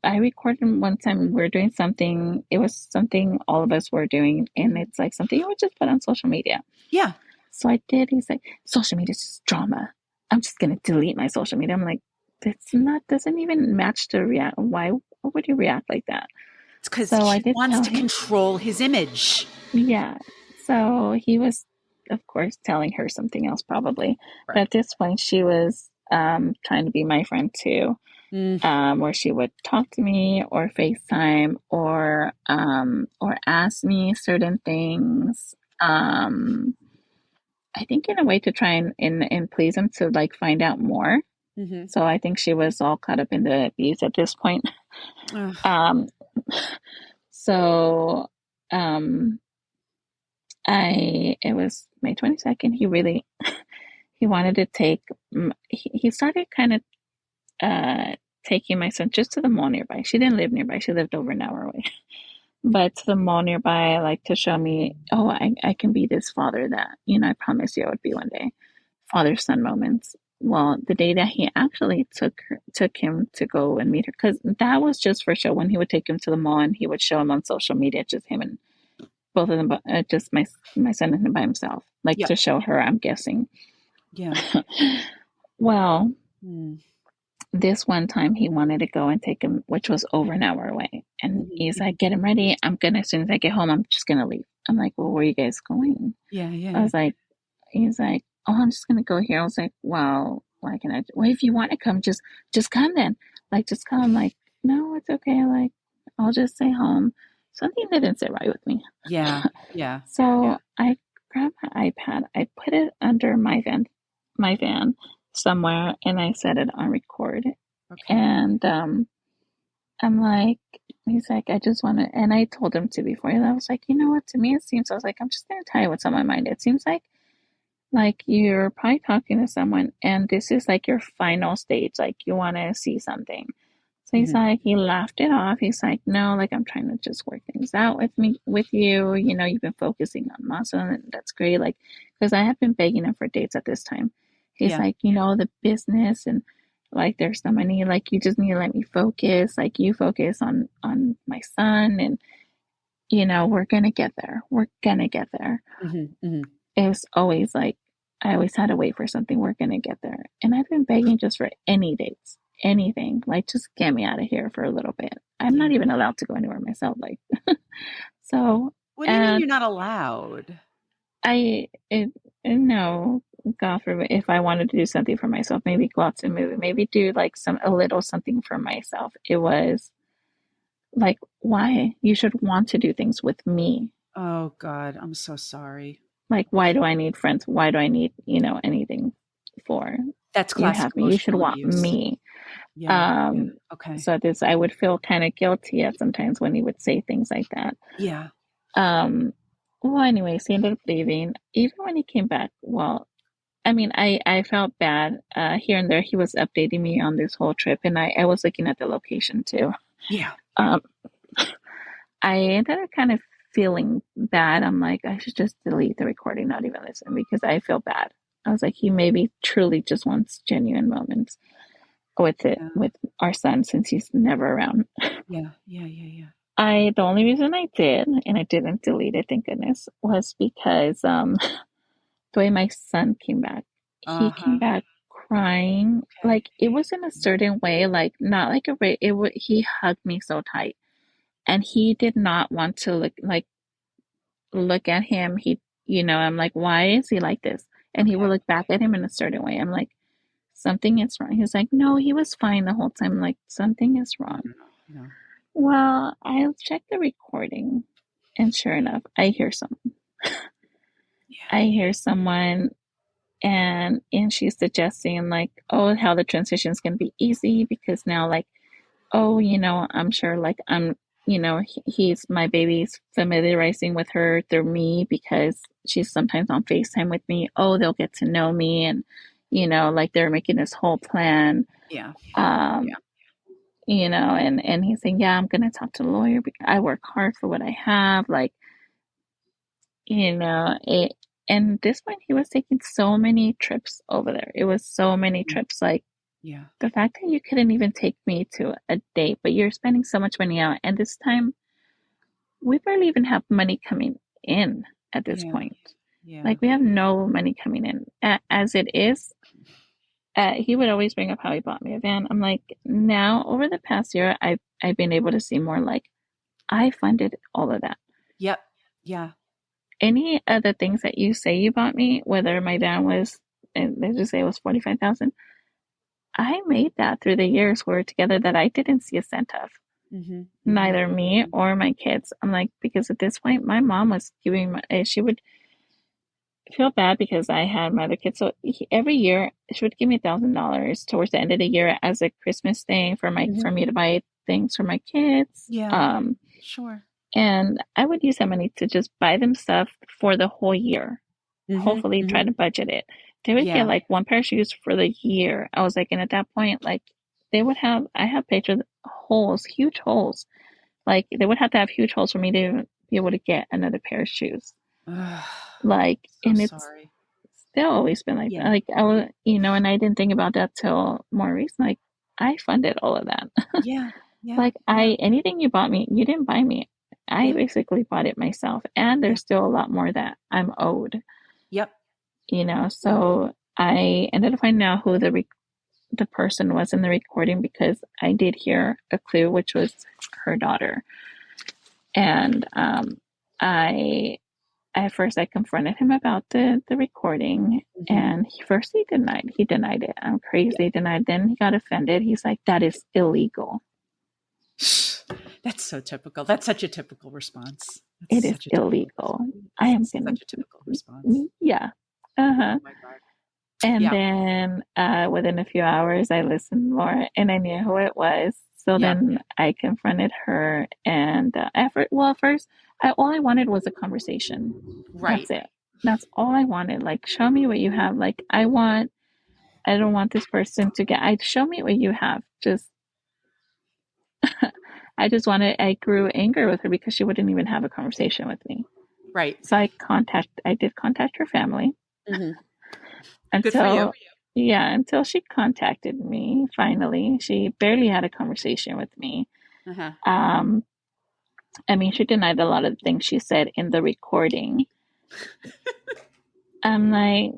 I recorded him one time. We are doing something. It was something all of us were doing, and it's like something you would just put on social media. Yeah. So I did. He's like, social media is just drama. I'm just gonna delete my social media. I'm like, that's not doesn't even match the react. Why would you react like that? It's because So I he did wants tell to him, control his image. yeah. So he was, of course, telling her something else probably. But Right. at this point, she was trying to be my friend too, Mm, where she would talk to me or FaceTime or ask me certain things. I think in a way to try and please him to like find out more. hmm So I think she was all caught up in the abuse at this point. Um, so um, it was May 22nd. He wanted to take, he started kind of taking my son just to the mall nearby. She didn't live nearby. She lived over an hour away. But to the mall nearby, like to show me, oh, I can be this father that, I promised you I would be one day. Father son moments. Well, the day that he actually took him to go and meet her, because that was just for show. When he would take him to the mall and he would show him on social media, just him and both of them, just my son and him by himself, like yep. to show her. I'm guessing. Yeah. Well, Mm-hmm. this one time he wanted to go and take him, which was over an hour away, and he's Mm-hmm. like, "Get him ready. I'm gonna as soon as I get home, I'm just gonna leave." I'm like, "Well, where are you guys going?" Yeah. Yeah. I Yeah. was like, he's like, "Oh, I'm just gonna go here." I was like, "Well, why can I? Well, if you want to come, just come then. Like, just come." Like, no, it's okay. Like, I'll just stay home. Something didn't sit right with me. Yeah. Yeah. So I grabbed my iPad. I put it under my van somewhere, and I set it on record. Okay. And I'm like, he's like, I just want to, and I told him to before. I was like, you know what? To me, it seems. I was like, I'm just gonna tell you what's on my mind. It seems like you're probably talking to someone and this is like your final stage, like you want to see something. So he's hmm like, he laughed it off. He's like, no, like I'm trying to just work things out with you. You've been focusing on muscle and that's great. Like, because I have been begging him for dates at this time. He's Yeah. like, the business and like there's so many, like you just need to let me focus. Like you focus on my son and we're gonna get there. We're gonna get there. hmm It was always like I always had to wait for something. We're gonna get there. And I've been begging just for any dates, anything. Like just get me out of here for a little bit. I'm Yeah. not even allowed to go anywhere myself. Like so What do you mean and you're not allowed? I it no God forbid if I wanted to do something for myself, maybe go out to a movie, maybe do like a little something for myself. It was like why? You should want to do things with me. Oh God, I'm so sorry. Like, why do I need friends? Why do I need, anything for? That's You classic have me. You should emotional want abuse. me. Yeah. Yeah. Um, Okay. so I would feel kind of guilty at sometimes when he would say things like that. Yeah. Um, well, anyways, he ended up leaving. Even when he came back, well, I mean, I felt bad. Here and there, he was updating me on this whole trip, and I was looking at the location too. Yeah. Um, I ended up kind of feeling bad. I'm like, I should just delete the recording, not even listen, because I feel bad. I was like, he maybe truly just wants genuine moments Yeah. with our son since he's never around. Yeah. Yeah. Yeah. Yeah. The only reason I did, and I didn't delete it, thank goodness, was because the way my son came back, he came Uh-huh. back crying. Okay. Like it was in a certain way, like not like a he hugged me so tight, and he did not want to look at him. I'm like, why is he like this? And he would Okay. look back at him in a certain way. I'm like, something is wrong. He's like, no, he was fine the whole time. I'm like, something is No, wrong. no, no. No. Well, I checked the recording, and sure enough, I hear someone. Yeah. I hear someone, and she's suggesting like, oh, how the transition is going to be easy because now, like, oh, I'm sure, like, he's my baby's familiarizing with her through me because she's sometimes on FaceTime with me. Oh, they'll get to know me, and like they're making this whole plan. Yeah. Um, Yeah. and he's saying, yeah, I'm gonna talk to the lawyer because I work hard for what I have, like, it. And this point, he was taking so many trips over there. It was so many Mm. trips, like Yeah. the fact that you couldn't even take me to a date, but you're spending so much money out, and this time we barely even have money coming in at this Yeah. point. Yeah. Like we have no money coming in. As it is, he would always bring up how he bought me a van. I'm like, now over the past year, I've been able to see more like I funded all of that. Yep. Yeah. Any of the things that you say you bought me, whether my van was, and let's just say it was 45,000, I made that through the years we're together that I didn't see a cent of. Mm-hmm. Mm-hmm. Neither me or my kids. I'm like, because at this point, my mom was giving my, she would feel bad because I had my other kids. So every year she would give me $1,000 towards the end of the year as a Christmas thing Mm-hmm. for me to buy things for my kids. Yeah. Sure. And I would use that money to just buy them stuff for the whole year. Mm-hmm. Hopefully, try Mm-hmm. to budget it. They would get Yeah. like one pair of shoes for the year. I was like, and at that point, like they would have, I have pictures holes, huge holes. Like they would have to have huge holes for me to be able to get another pair of shoes. Ugh, Like, so and it's sorry. still always been like that. Yeah. Like I was, and I didn't think about that till more recent. Like I funded all of that. Yeah. Yeah. Like Yeah. anything you bought me, you didn't buy me. I Yeah. basically bought it myself, and Yeah. there's still a lot more that I'm owed. Yep. So I ended up finding out who the person was in the recording because I did hear a clue, which was her daughter, and I at first I confronted him about the recording, Mm-hmm. and he denied it. I'm Yeah. crazy, denied. Then he got offended. He's like, that is illegal. That's so typical. That's such a typical response. That's It is such a typical illegal. I response. am It's gonna, such a typical response. yeah. Uh-huh. Oh my God. And Yeah. then within a few hours, I listened more and I knew who it was. So Yeah. then I confronted her, and at first, all I wanted was a conversation. Right. That's it. That's all I wanted. Like, show me what you have. Like, I don't want this person to show me what you have. I grew angry with her because she wouldn't even have a conversation with me. Right. So I did contact her family Mm-hmm. Good for you. until, yeah, until she contacted me finally. She barely had a conversation with me. Uh-huh. Um, I mean, she denied a lot of the things she said in the recording. I'm like,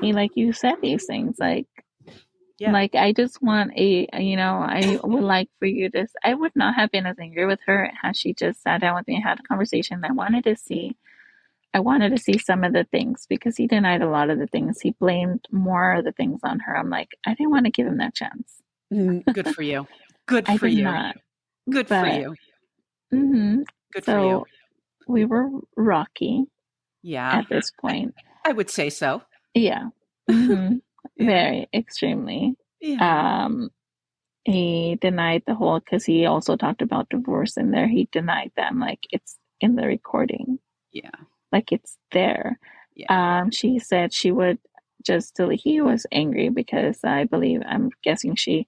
like you said these things, Yeah. I just want I would like for you to, I would not have been as angry with her had she just sat down with me and had a conversation. I wanted to see some of the things because he denied a lot of the things. He blamed more of the things on her. I'm like, I didn't want to give him that chance. Good for you. Good I for did you. not. Good for But, you. hmm Good for you. so we were rocky Yeah. at this point. I would say so. Yeah. hmm Yeah. Very, extremely. Yeah. Um, he denied the whole, because he also talked about divorce in there. He denied them, like it's in the recording, Yeah. like it's there. Yeah. She said she would he was angry because I'm guessing she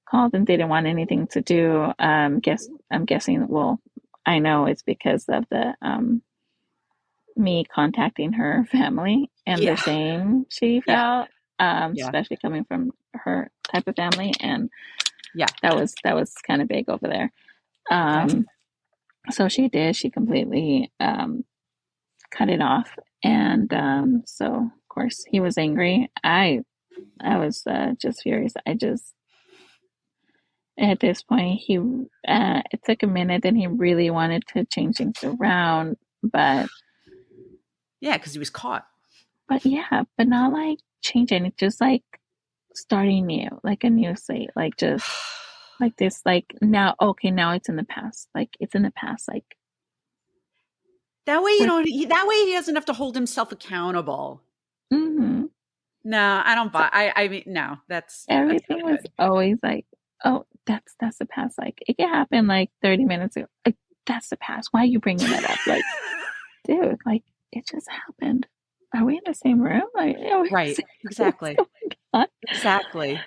called and didn't want anything to do. I'm guessing, well, I know it's because of the me contacting her family and the Yeah. shame she Yeah. felt, Yeah. especially coming from her type of family, and Yeah. that was kind of big over there. Okay. So she did. She completely cut it off, and so of course he was angry. I was just furious. I just At this point it took a minute, and he really wanted to change things around, but Yeah, because he was caught. yeah, but not like changing it, just like starting new, like a new slate, like just like this, like now, okay, now it's in the past, like it's in the past, like That way you with don't. That way he doesn't have to hold himself accountable. hmm No, I don't so buy. I mean, no. That's not everything was good. always like, oh, that's the past, like it could happen like 30 minutes ago, like that's the past, why are you bringing that up, like dude, like it just happened. Are we in the same room? Like, Right. what's Exactly. going on? Exactly.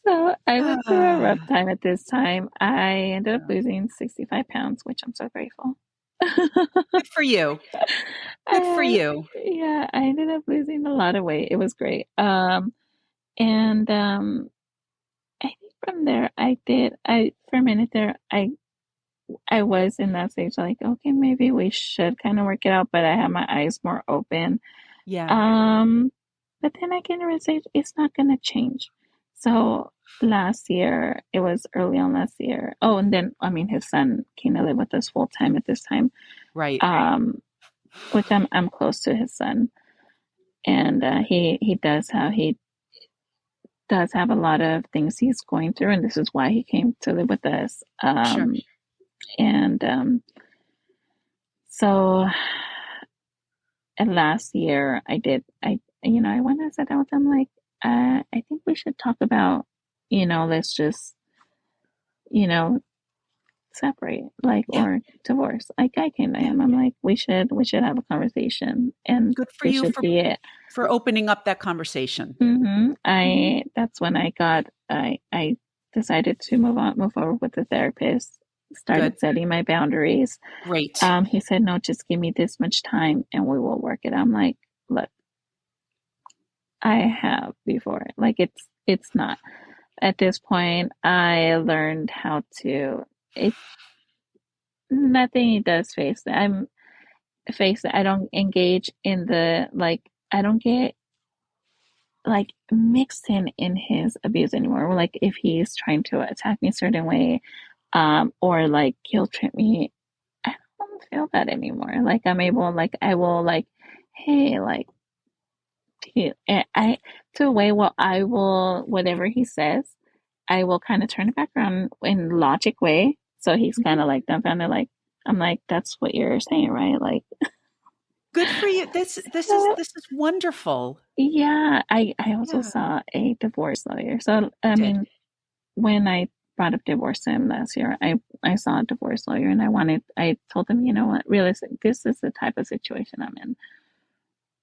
So I went through a rough Ah, time at this time. I ended up losing 65 pounds, which I'm so grateful. good for you. Good for I, you. yeah, I ended up losing a lot of weight. It was great. And I think from there, for a minute there, I I was in that stage like, okay, maybe we should kind of work it out, but I have my eyes more open. Yeah. Um, but then I can realize it's not gonna change. So last year, it was early on last year. Oh, and then I mean his son came to live with us full time at this time. Right. Um, which I'm close to his son, and he does have a lot of things he's going through, and this is why he came to live with us. Sure. And so and last year I went and sat down with him like, I think we should talk about, let's just, you know, separate, like, Yeah. or divorce. Like I came to Yeah. him, I'm like, we should have a conversation and Good for this you should be it. for opening up that conversation. Hmm. That's when I decided to move forward with the therapist, Good. started setting my boundaries. Great. He said, no, just give me this much time and we will work it. I'm like, look, I have before. Like it's not. At this point, I learned how to it nothing does face that. I don't engage in the like I don't get like mixed in his abuse anymore. Like if he's trying to attack me a certain way, or like guilt trip me, I don't feel that anymore. Like I'm able, like I will, like, hey, like I to a way. Well, I will whatever he says, I will kind of turn it back around in logic way. So he's kind Mhm. of like dumbfounded. Like I'm like, that's what you're saying, right? Like Good for you. so. This is wonderful. Yeah, I also Yeah. saw a divorce lawyer. So You I did. mean, when I brought up divorce to him last year, I saw a divorce lawyer and I told him, you know what, realistic, this is the type of situation I'm in.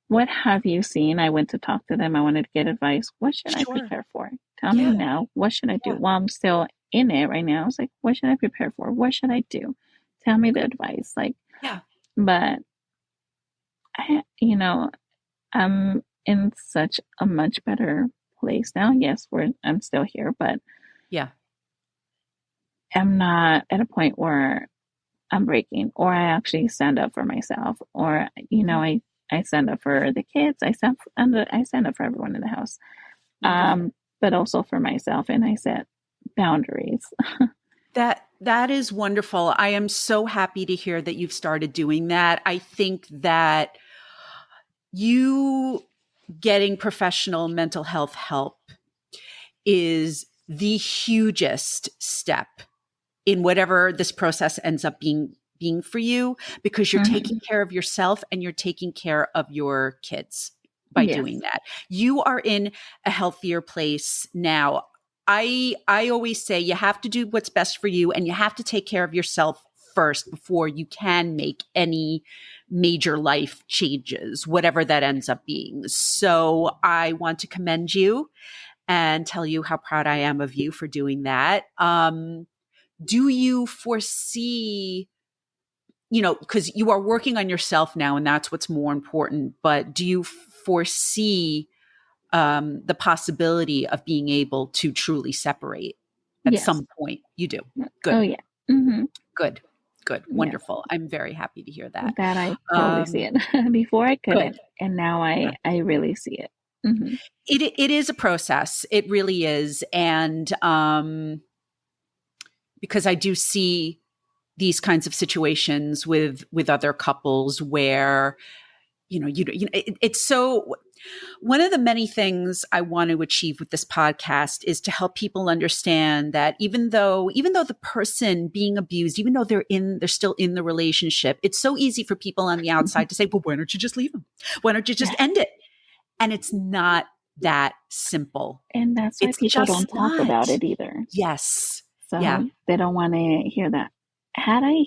What have you seen? I went to talk to them. I wanted to get advice. What should I Sure. prepare for? Tell me Yeah. now. What should I do? Yeah. While I'm still in it right now, I was like, what should I prepare for? What should I do? Tell me the Good. advice. Like, Yeah. but I'm in such a much better place now. Yes, I'm still here, but Yeah. I'm not at a point where I'm breaking or I actually stand up for myself or Mhm. I stand up for the kids. I stand up for everyone in the house. Wonderful. But also for myself and I set boundaries. That is wonderful. I am so happy to hear that you've started doing that. I think that you getting professional mental health help is the hugest step in whatever this process ends up being for you because you're taking Hmm. care of yourself and you're taking care of your kids by doing Yes. that. You are in a healthier place now. I always say you have to do what's best for you and you have to take care of yourself first before you can make any major life changes, whatever that ends up being. So I want to commend you and tell you how proud I am of you for doing that. Do you foresee, because you are working on yourself now and that's what's more important, but do you foresee the possibility of being able to truly separate at Yes. some point? You do. Oh Good, yeah. Hmm. good, good, Yes. wonderful. I'm very happy to hear that. That I totally see Um, it. Before I Good. couldn't, and now Yeah. I really see it. Hmm. It is a process. It really is. And because I do see these kinds of situations with other couples where it's so one of the many things I want to achieve with this podcast is to help people understand that even though the person being abused, even though they're still in the relationship, it's so easy for people on the outside to say, well, why don't you just leave them? Why don't you just Yes. end it? And it's not that simple. And that's why It's people don't just talk not. about it either. Yes. Yeah. So they don't want to hear that. Had I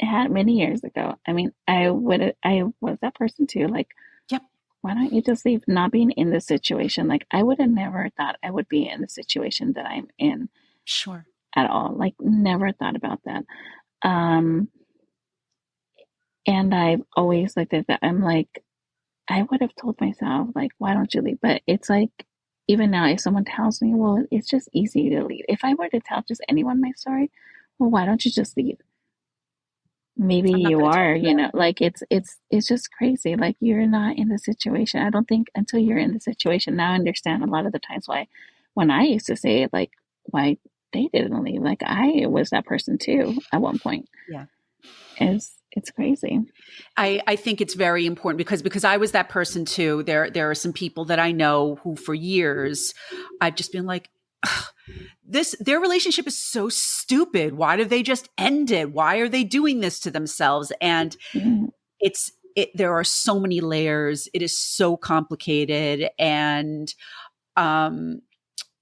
had many years ago, I mean, I was that person too. Like, Yep. why don't you just leave? Not being in this situation, like I would have never thought I would be in the situation that I'm in Sure. at all. Like, never thought about that. Um, and I've always looked at that. I'm like, I would have told myself, like, why don't you leave? But it's like, even now, if someone tells me, well, it's just easy to leave. If I were to tell just anyone my story, well, why don't you just leave? maybe I'm not you going to tell are, you that. like it's just crazy. Like you're not in the situation. I don't think until you're in the situation. Now I understand a lot of the times why when I used to say like why they didn't leave. Like I was that person too at one point. Yeah. It's crazy. I think it's very important because I was that person too. There are some people that I know who for years I've just been like, "Ugh, this their relationship is so stupid. Why do they just end it? Why are they doing this to themselves?" And Mm, there are so many layers. It is so complicated. And um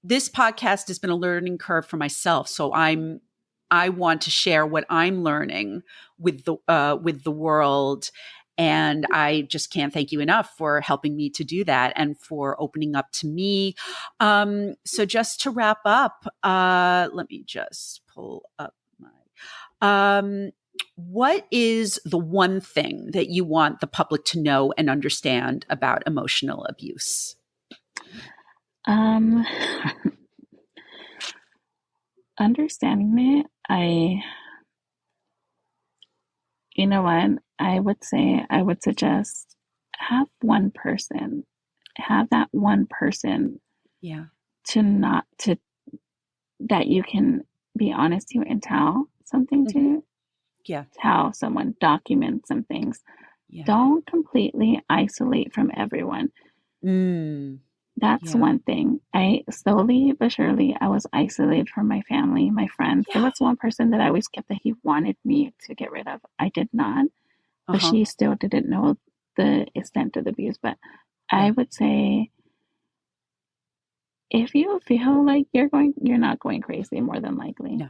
this podcast has been a learning curve for myself. So I want to share what I'm learning with the world. And I just can't thank you enough for helping me to do that and for opening up to me. So just to wrap up, let me just pull up my what is the one thing that you want the public to know and understand about emotional abuse? um, understanding it, you know what, I would suggest have one person, have that one person Yeah. to not to that you can be honest to and tell something Hmm. to, Yeah. tell someone, document some things. Yeah. Don't completely isolate from everyone. Mm, That's yeah. one thing. I slowly but surely I was isolated from my family, my friends. There Yeah. was one person that I always kept that he wanted me to get rid of. I did not, but Uh-huh. she still didn't know the extent of the abuse. But I Yeah. would say if you feel like you're not going crazy, more than likely, No.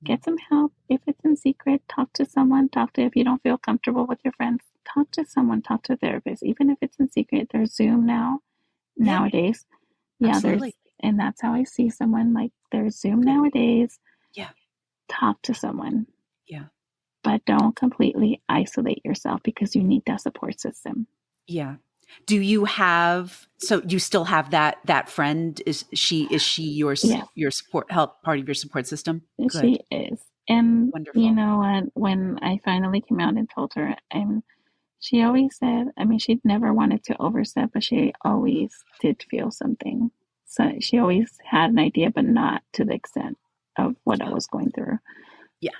get No. some help. If it's in secret, talk to someone. If you don't feel comfortable with your friends, talk to someone, talk to a therapist. Even if it's in secret, there's Zoom Yeah. nowadays. Yeah, Absolutely. and that's how I see someone. Like there's Zoom Good. nowadays. Yeah. Talk to someone, Yeah. but don't completely isolate yourself because you need that support system. Yeah. Do you have so you still have that friend? Is she Yes, your support help part of your support system? Good. she is. And you Wonderful. know what? When I finally came out and told her, and she always said, I mean, she'd never wanted to overstep, but she always did feel something. So she always had an idea, but not to the extent of what I Yeah. was going through. Yeah.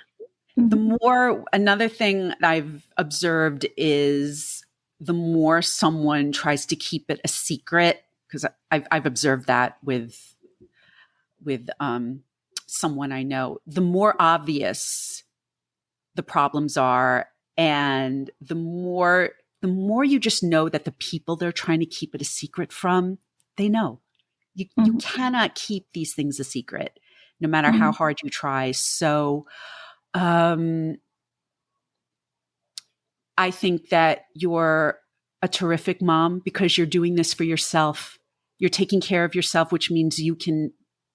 Mm-hmm. Another thing I've observed is the more someone tries to keep it a secret, because I've observed that with someone I know, the more obvious the problems are, and the more you just know that the people they're trying to keep it a secret from, they know. You Mm-hmm. cannot keep these things a secret, no matter how Mm-hmm. hard you try. So um, I think that you're a terrific mom because you're doing this for yourself. You're taking care of yourself, which means you can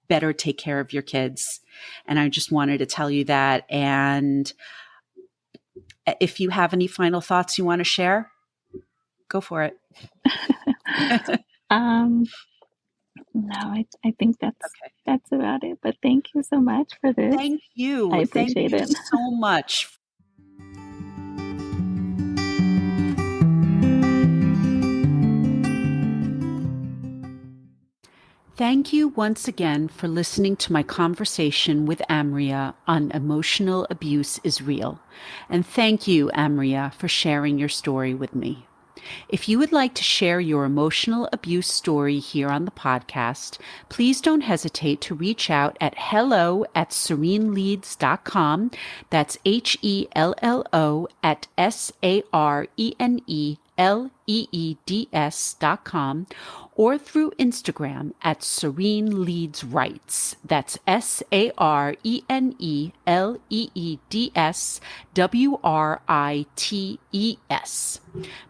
better take care of your kids. And I just wanted to tell you that. And if you have any final thoughts you want to share, go for it. um, no, I think Okay. that's about it. But thank you so much for this. Thank I you. Thank appreciate you it. so much. Thank you once again for listening to my conversation with Amria on Emotional Abuse is Real. And thank you, Amria, for sharing your story with me. If you would like to share your emotional abuse story here on the podcast, please don't hesitate to reach out at hello@sereneleads.com. That's HELLO at SARENELEEDS.com, or through Instagram at Serene Leads Rights. That's SARENELEEDSWRITES.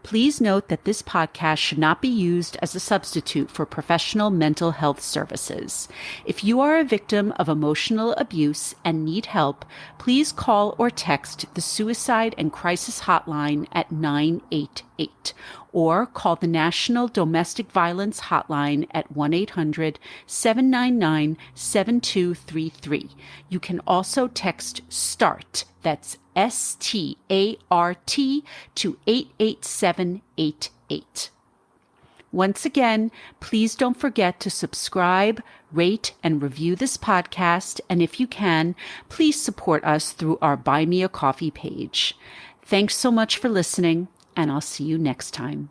Please note that this podcast should not be used as a substitute for professional mental health services. If you are a victim of emotional abuse and need help, please call or text the Suicide and Crisis Hotline at 988, or call the National Domestic Violence Hotline at 1-800-799-7233. You can also text START, that's START to 88788. Once again, please don't forget to subscribe, rate, and review this podcast. And if you can, please support us through our Buy Me a Coffee page. Thanks so much for listening, and I'll see you next time.